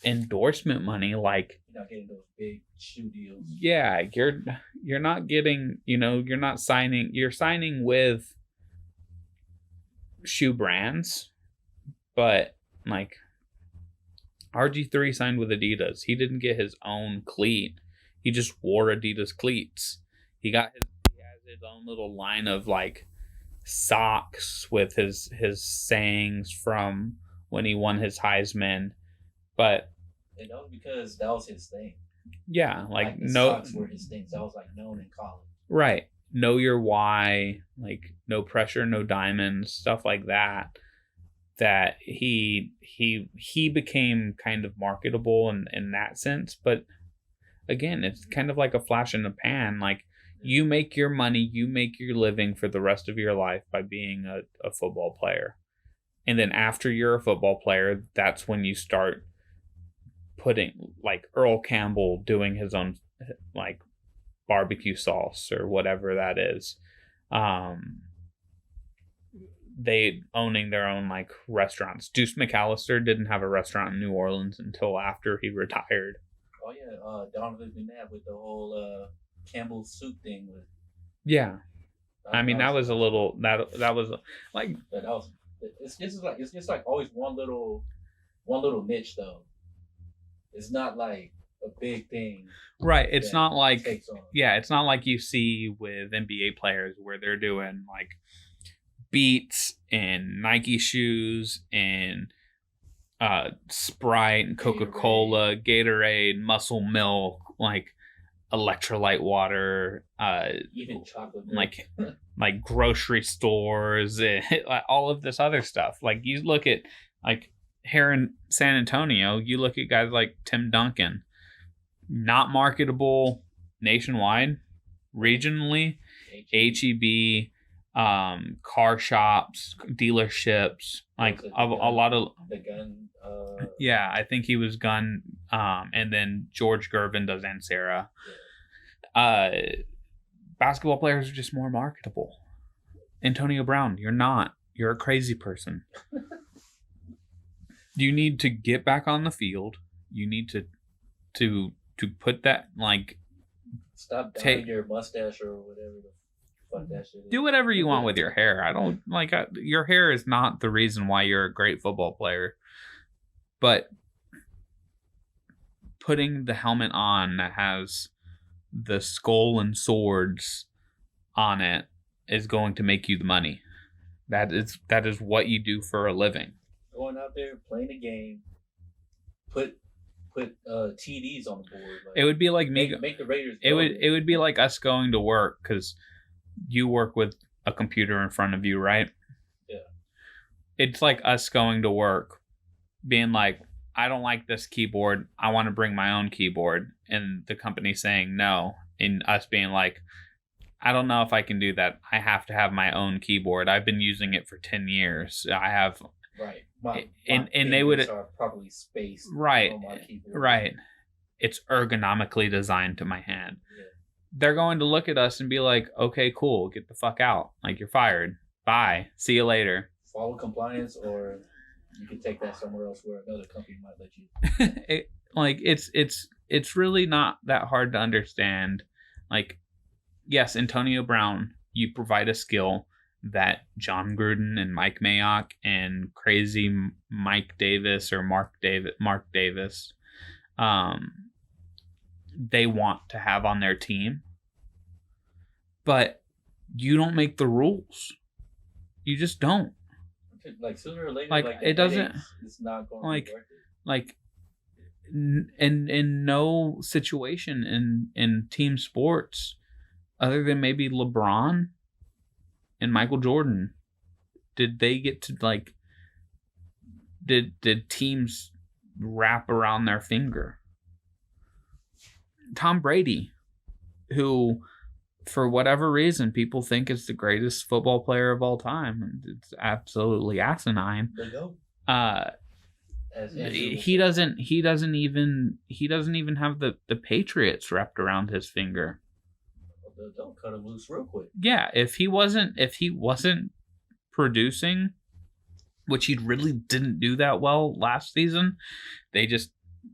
endorsement money like. You're not getting those big shoe deals. Yeah, you're not getting. You're not signing. You're signing with shoe brands, but like. RG3 signed with Adidas. He didn't get his own cleat. He just wore Adidas cleats. He has his own little line of like socks with his sayings from when he won his Heisman. But And that was because that was his thing. yeah, Like the socks were his things. That was like known in college. Right. Know your why, like no pressure, no diamonds, stuff like that. That he became kind of marketable in that sense. But again, it's kind of like a flash in the pan. Like you make your money, you make your living for the rest of your life by being a football player. And then after you're a football player, that's when you start putting, like Earl Campbell doing his own like barbecue sauce or whatever that is. They owning their own like restaurants. Deuce McAllister didn't have a restaurant in New Orleans until after he retired. Oh yeah, Donovan McNabb with the whole Campbell's soup thing. Yeah, I mean that was a little that was like. But that was it's just like always one little niche though. It's not like a big thing. Right. It's not like it's not like you see with NBA players where they're doing like Beats and Nike shoes and Sprite and Coca-Cola, Gatorade, Muscle Milk, like electrolyte water, even chocolate milk. like grocery stores, all of this other stuff. Like you look at like here in San Antonio, you look at guys like Tim Duncan, not marketable nationwide, regionally, HEB, car shops, dealerships, like a lot of the gun. Yeah, I think he was Gun, and then George Gervin does Ansara. Yeah. Basketball players are just more marketable. Antonio Brown, you're not. You're a crazy person. You need to get back on the field. You need to put that like. Stop dyeing your mustache or whatever. Do whatever you want with your hair. I don't like your hair is not the reason why you're a great football player. But putting the helmet on that has the skull and swords on it is going to make you the money. That is what you do for a living. Going out there, playing a game, put TDs on the board. Like, it would be like me. Make the Raiders. It would be like us going to work because you work with a computer in front of you, right? Yeah. It's like us going to work, being like, I don't like this keyboard. I want to bring my own keyboard. And the company saying no. And us being like, I don't know if I can do that. I have to have my own keyboard. I've been using it for 10 years. I have. Right. And they would are properly spaced. Right. On my keyboard. Right. It's ergonomically designed to my hand. Yeah. They're going to look at us and be like, okay, cool, get the fuck out. Like, you're fired. Bye. See you later. Follow compliance, or you can take that somewhere else where another company might let you. It's really not that hard to understand. Like, yes, Antonio Brown, you provide a skill that John Gruden and Mike Mayock and crazy Mike Davis or Mark Davis, they want to have on their team, but you don't make the rules. You just don't. Like sooner or later, like it doesn't. It's not going like to be worth it. Like in no situation in team sports, other than maybe LeBron and Michael Jordan, did they get to like? Did teams wrap around their finger? Tom Brady, who, for whatever reason, people think is the greatest football player of all time, and it's absolutely asinine. He doesn't even have the Patriots wrapped around his finger. They'll cut him loose real quick. Yeah, if he wasn't producing, which he really didn't do that well last season, they just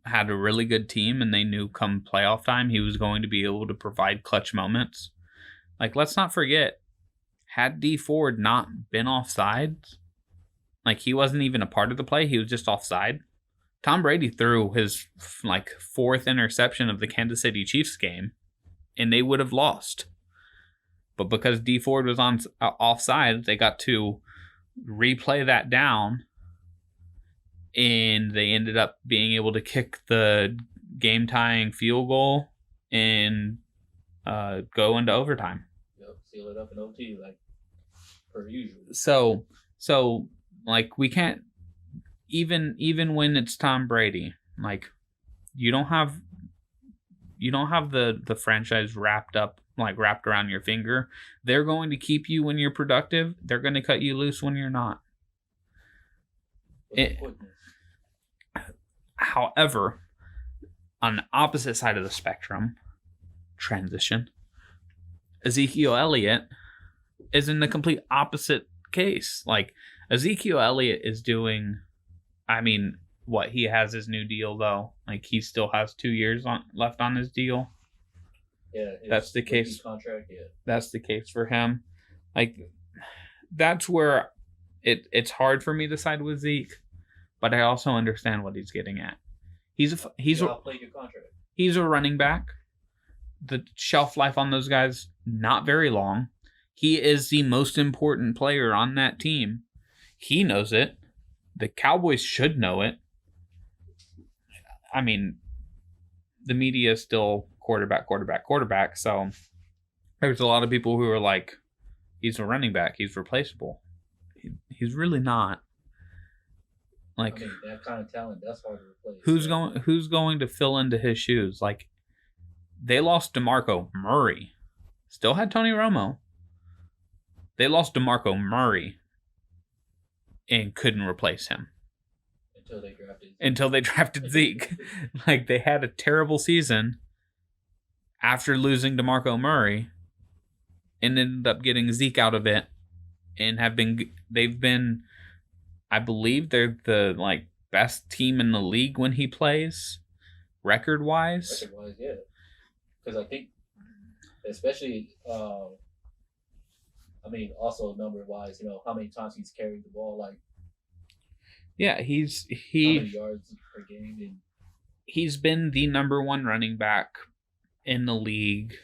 had a really good team, and they knew come playoff time he was going to be able to provide clutch moments. Like, let's not forget, had D Ford not been offside, like he wasn't even a part of the play, he was just offside, Tom Brady threw his like fourth interception of the Kansas City Chiefs game, and they would have lost. But because D Ford was on offside, they got to replay that down, and they ended up being able to kick the game-tying field goal and go into overtime. Yep, seal it up in OT like per usual. So like we can't even when it's Tom Brady, like you don't have the franchise wrapped around your finger. They're going to keep you when you're productive. They're going to cut you loose when you're not. However, on the opposite side of the spectrum, transition, Ezekiel Elliott is in the complete opposite case. Like, Ezekiel Elliott is doing, I mean, what, he has his new deal, though. Like, he still has 2 years left on his deal. Yeah, that's the case. Contract, yeah. That's the case for him. Like, that's where it's hard for me to side with Zeke, but I also understand what he's getting at. He's a running back. The shelf life on those guys, not very long. He is the most important player on that team. He knows it. The Cowboys should know it. I mean, the media is still quarterback. So there's a lot of people who are like, he's a running back. He's replaceable. He's really not. Like, I mean, that kind of talent, that's hard to replace. Who's going to fill into his shoes? Like, they lost DeMarco Murray. Still had Tony Romo. They lost DeMarco Murray and couldn't replace him. Until they drafted Zeke. Like, they had a terrible season after losing DeMarco Murray and ended up getting Zeke out of it, and they've been, I believe they're the like best team in the league when he plays, record-wise. Record-wise, yeah. Because I think, especially, I mean, also number-wise, how many times he's carried the ball, like. Yeah, how many yards per game, and he's been the number one running back in the league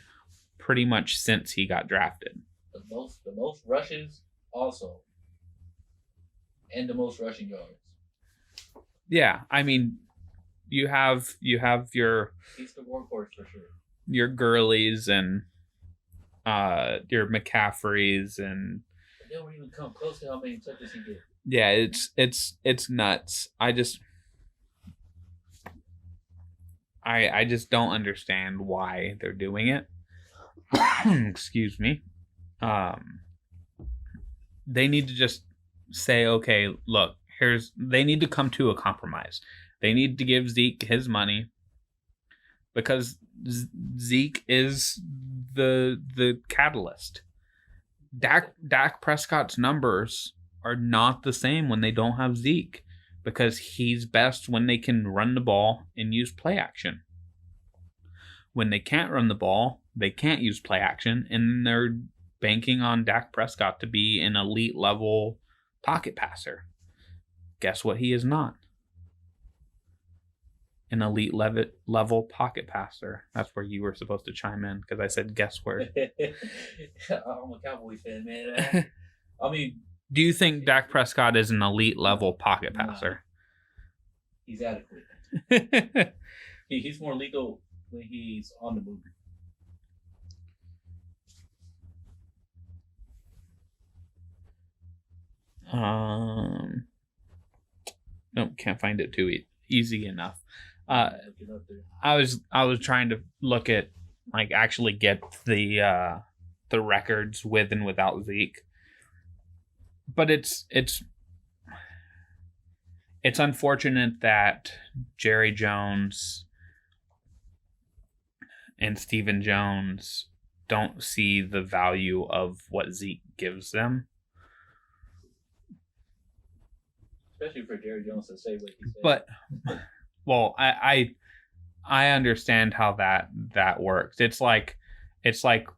pretty much since he got drafted. The most rushes also, and the most rushing yards. Yeah, I mean, you have your. He's the workhorse for sure. Your Gurleys and your McCaffreys and. They don't even come close to how many touches he did. Yeah, it's nuts. I just don't understand why they're doing it. Excuse me. They need to just say, okay, look, they need to come to a compromise. They need to give Zeke his money because Zeke is the catalyst. Dak Prescott's numbers are not the same when they don't have Zeke, because he's best when they can run the ball and use play action. When they can't run the ball, they can't use play action, and they're banking on Dak Prescott to be an elite level pocket passer. Guess what he is not? An elite level pocket passer. That's where you were supposed to chime in, because I said guess where. I'm a Cowboy fan, man. I mean, do you think Dak Prescott is an elite level pocket passer? He's adequate. He's more lethal when he's on the move. Nope, can't find it too easy enough. I was trying to look at, like, actually get the records with and without Zeke, but it's unfortunate that Jerry Jones and Stephen Jones don't see the value of what Zeke gives them. Especially for Jerry Jones to say what he said. But, well, I understand how that works. It's like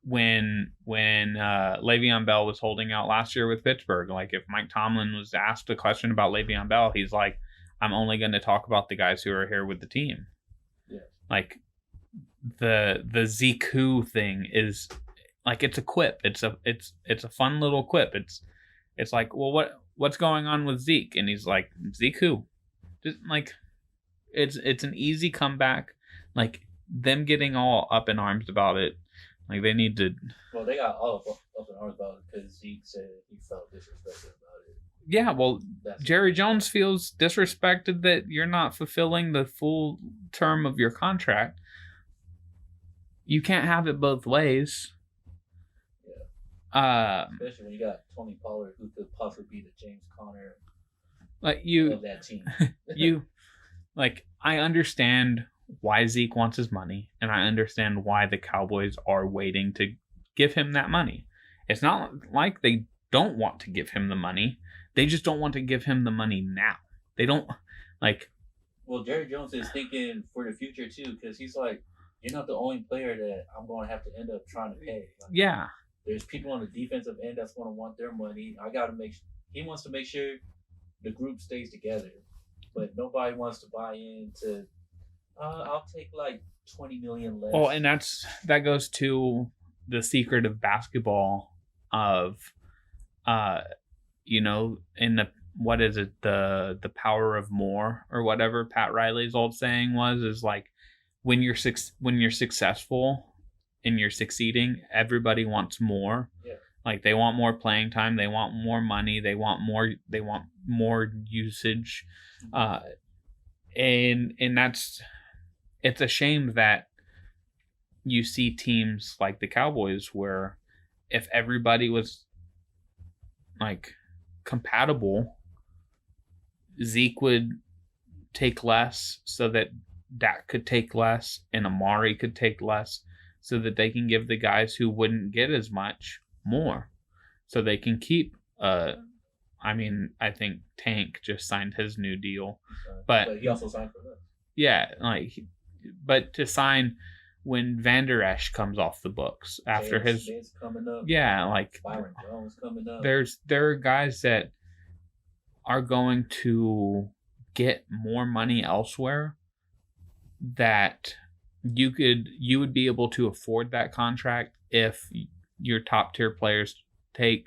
when Le'Veon Bell was holding out last year with Pittsburgh. Like, if Mike Tomlin was asked a question about Le'Veon Bell, he's like, I'm only going to talk about the guys who are here with the team. Yeah. Like, the Zeke thing is, like it's a quip. It's a fun little quip. It's like, well, what's going on with Zeke? And he's like, Zeke who? Just like it's an easy comeback. Like them getting all up in arms about it. Like they need to. Well, they got all up in arms about it because Zeke said he felt disrespected about it. Yeah, well, That's Jerry Jones feels disrespected that you're not fulfilling the full term of your contract. You can't have it both ways. Especially when you got Tony Pollard, who could possibly be the James Conner like of that team. I understand why Zeke wants his money, and I understand why the Cowboys are waiting to give him that money. It's not like they don't want to give him the money. They just don't want to give him the money now. They don't like. Well, Jerry Jones is thinking for the future too, because he's like, you're not the only player that I'm going to have to end up trying to pay. Like, yeah. There's people on the defensive end that's going to want their money. I got to he wants to make sure the group stays together, but nobody wants to buy into. I'll take like 20 million less. Well, and that goes to the secret of basketball of, in the what is it, the power of more or whatever Pat Riley's old saying is like when you're successful and you're succeeding, everybody wants more. Yeah. Like they want more playing time, they want more money, they want more usage, and it's a shame that you see teams like the Cowboys where if everybody was like compatible, Zeke would take less so that Dak could take less and Amari could take less so that they can give the guys who wouldn't get as much more so they can keep I think Tank just signed his new deal, but he also signed for them. Yeah, but to sign when Van Der Esch comes off the books after James Smith's coming up. Yeah, like Byron Jones coming up. There are guys that are going to get more money elsewhere that you would be able to afford that contract if your top tier players take,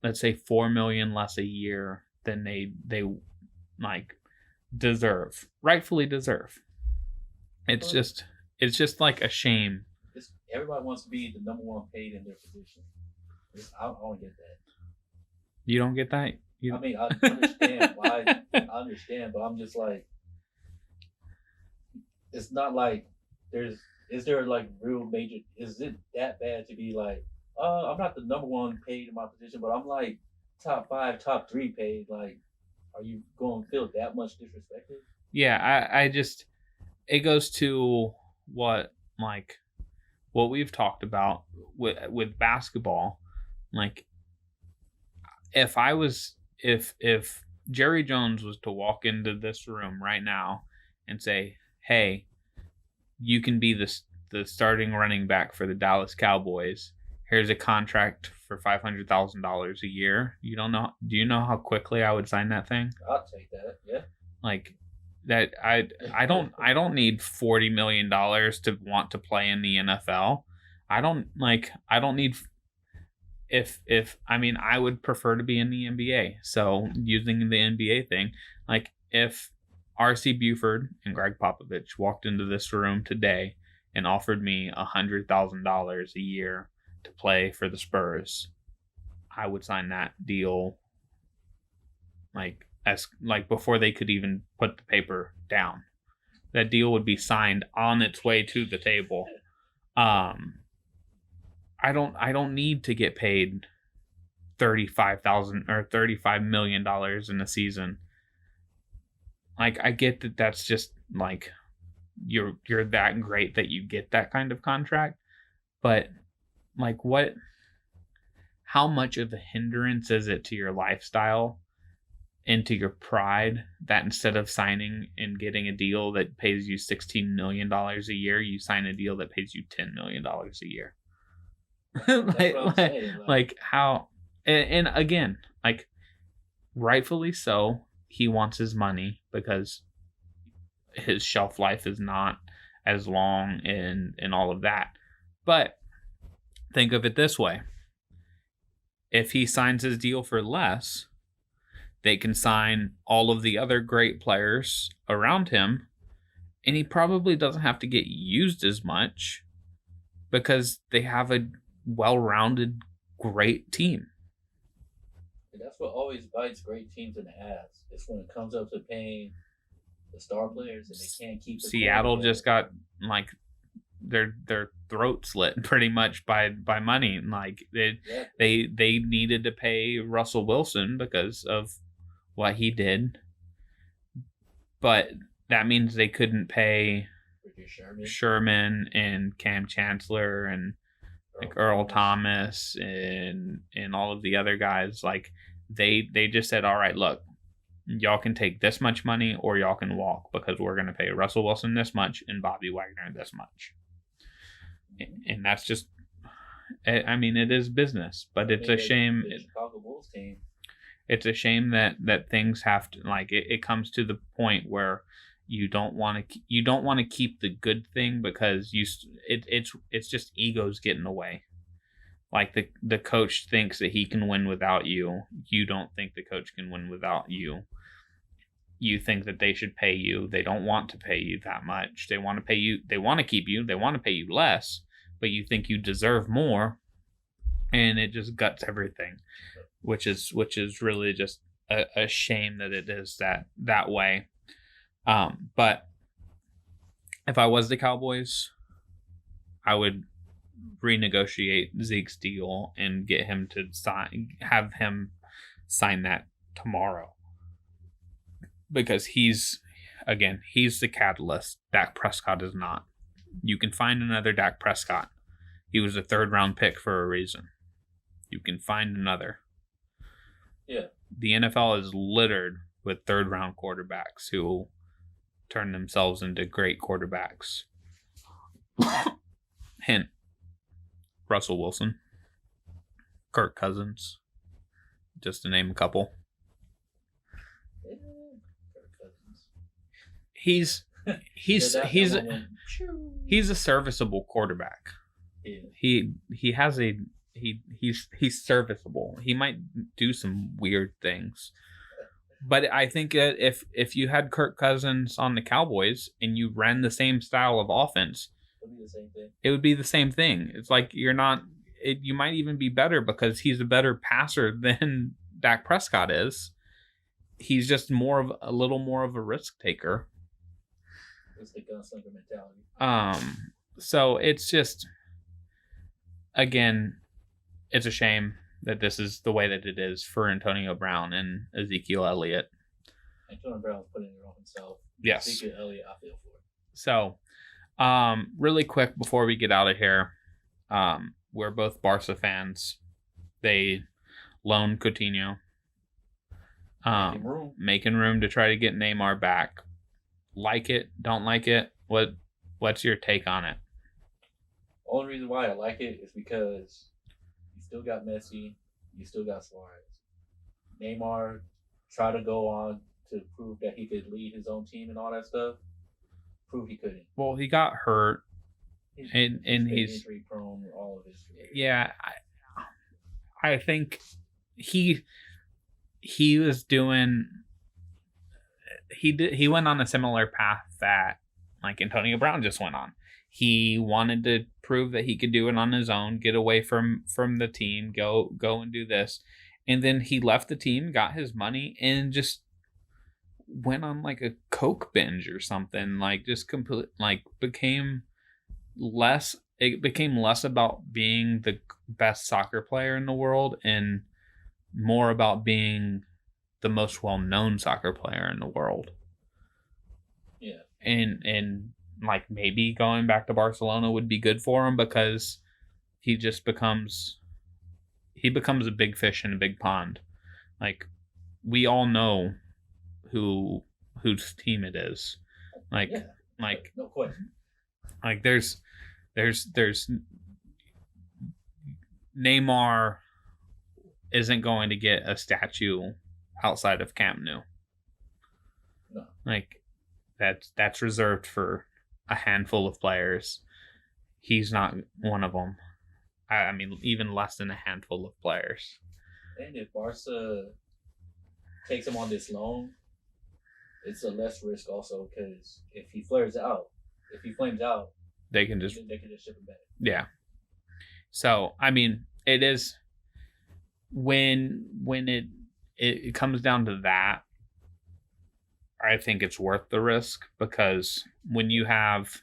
let's say, $4 million less a year than they like rightfully deserve. It's just like a shame. Everybody wants to be the number one paid in their position. I don't get that. You don't get that? I understand why. I understand, but I'm just like, it's not like is there like real major, is it that bad to be like, I'm not the number one paid in my position, but I'm like top 5, top 3 paid. Like, are you going to feel that much disrespected? Yeah, I just, it goes to what we've talked about with basketball. Like, if Jerry Jones was to walk into this room right now and say, hey, you can be the starting running back for the Dallas Cowboys. Here's a contract for $500,000 a year. Do you know how quickly I would sign that thing? I'll take that. Yeah. Like that, I don't need $40 million to want to play in the NFL. I don't need. I would prefer to be in the NBA. So using the NBA thing, like if R.C. Buford and Greg Popovich walked into this room today and offered me $100,000 a year to play for the Spurs, I would sign that deal like before they could even put the paper down. That deal would be signed on its way to the table. I don't need to get paid $35,000 or $35 million in a season. Like, I get that that's just like you're that great that you get that kind of contract, but like how much of a hindrance is it to your lifestyle and to your pride that instead of signing and getting a deal that pays you $16 million a year, you sign a deal that pays you $10 million a year? like how, and again, like rightfully so, he wants his money because his shelf life is not as long and all of that. But think of it this way. If he signs his deal for less, they can sign all of the other great players around him, and he probably doesn't have to get used as much because they have a well-rounded, great team. And that's what always bites great teams in the ass. It's when it comes up to paying the star players and they can't keep the Seattle core just together. got like their throat slit pretty much by money. Like they needed to pay Russell Wilson because of what he did, but that means they couldn't pay Sherman and Cam Chancellor and like Earl Thomas and all of the other guys. Like they just said, all right, look, y'all can take this much money or y'all can walk because we're going to pay Russell Wilson this much and Bobby Wagner this much. And that's just, I mean, it is business, but it's a shame. The Chicago Bulls team. It's a shame that things have to, like, it comes to the point where you don't want to keep the good thing because it's just egos getting away. Like the coach thinks that he can win without you. You don't think the coach can win without you. You think that they should pay you. They don't want to pay you that much. They want to pay you. They want to keep you. They want to pay you less, but you think you deserve more, and it just guts everything, which is really just a shame that it is that way. But if I was the Cowboys, I would renegotiate Zeke's deal and get him to have him sign that tomorrow. Because he's the catalyst. Dak Prescott is not. You can find another Dak Prescott. He was a 3rd-round pick for a reason. You can find another. Yeah. The NFL is littered with 3rd-round quarterbacks who turn themselves into great quarterbacks. Hint. Russell Wilson. Kirk Cousins. Just to name a couple. He's a serviceable quarterback. Yeah. He's serviceable. He might do some weird things, but I think that if you had Kirk Cousins on the Cowboys and you ran the same style of offense, it would be the same thing. It's like you might even be better because he's a better passer than Dak Prescott is. He's just a little more of a risk taker. It's the gunslinger mentality. So it's just, again, it's a shame that this is the way that it is for Antonio Brown and Ezekiel Elliott. Antonio Brown's putting it on himself. Yes. Ezekiel Elliott, I feel for it. So, really quick before we get out of here, we're both Barca fans. They loaned Coutinho, making room to try to get Neymar back. Like it, don't like it? What's your take on it? The only reason why I like it is because you still got Messi, you still got Suarez. Neymar tried to go on to prove that he could lead his own team and all that stuff. Prove he couldn't. Well, he got hurt, and he's injury prone all of his career. Yeah, I think he was doing. He went on a similar path that like Antonio Brown just went on. He wanted to prove that he could do it on his own, get away from the team, go and do this. And then he left the team, got his money, and just went on like a coke binge or something. Like just became less about being the best soccer player in the world and more about being the most well-known soccer player in the world. Yeah. And like maybe going back to Barcelona would be good for him because he becomes a big fish in a big pond. Like we all know whose team it is. Like no question. Like there's Neymar isn't going to get a statue outside of Camp Nou. No. Like that's reserved for a handful of players. He's not one of them. I mean, even less than a handful of players. And if Barca takes him on this loan, it's a less risk also because if he flames out, they can just ship him back. Yeah. So I mean, it is when it comes down to that, I think it's worth the risk because when you have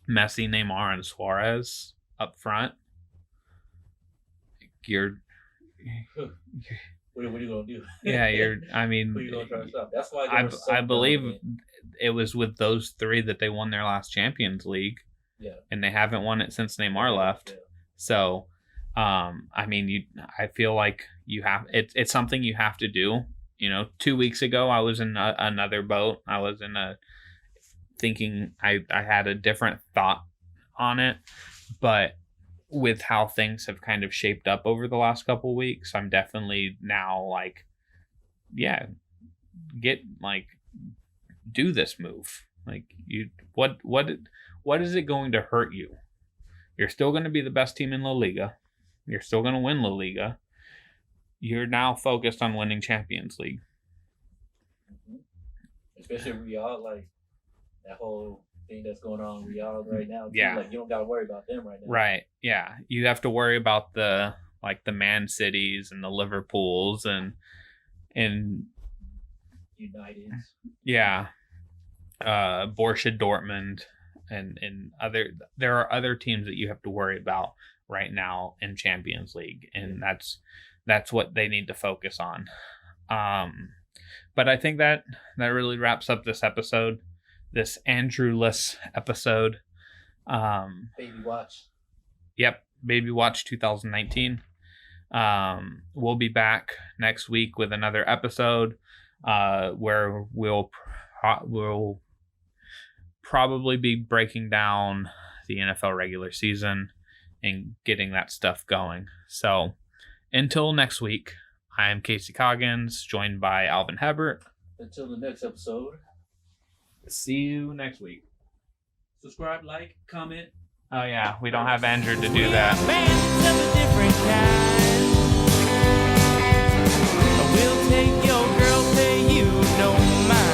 Messi, Neymar, and Suarez up front, you're what are you gonna do? Yeah, I mean, who are you gonna try to stop? That's why I believe it was with those three that they won their last Champions League. Yeah, and they haven't won it since Neymar left. Yeah. So, I mean, I feel like it's something you have to do. 2 weeks ago, I was in another boat. I was thinking I had a different thought on it, but with how things have kind of shaped up over the last couple of weeks, I'm definitely now like, yeah, do this move. Like what is it going to hurt you? You're still going to be the best team in La Liga. You're still going to win La Liga. You're now focused on winning Champions League. Mm-hmm. Especially Real, like that whole thing that's going on in Real right now. Too. Yeah. Like you don't got to worry about them right now. Right. Yeah. You have to worry about the Man Cities and the Liverpools and United. Yeah. Borussia Dortmund and there are other teams that you have to worry about right now in Champions League, and that's what they need to focus on. But I think that really wraps up this episode, this Andrew-less episode. Baby watch. Yep, Baby Watch 2019. We'll be back next week with another episode where we'll probably be breaking down the NFL regular season and getting that stuff going. So until next week, I am Casey Coggins, joined by Alvin Hebert. Until the next episode. See you next week. Subscribe, like, comment. Oh yeah, we don't have Andrew to do that. Bands of a different kind. We'll take your girl, pay you no mind.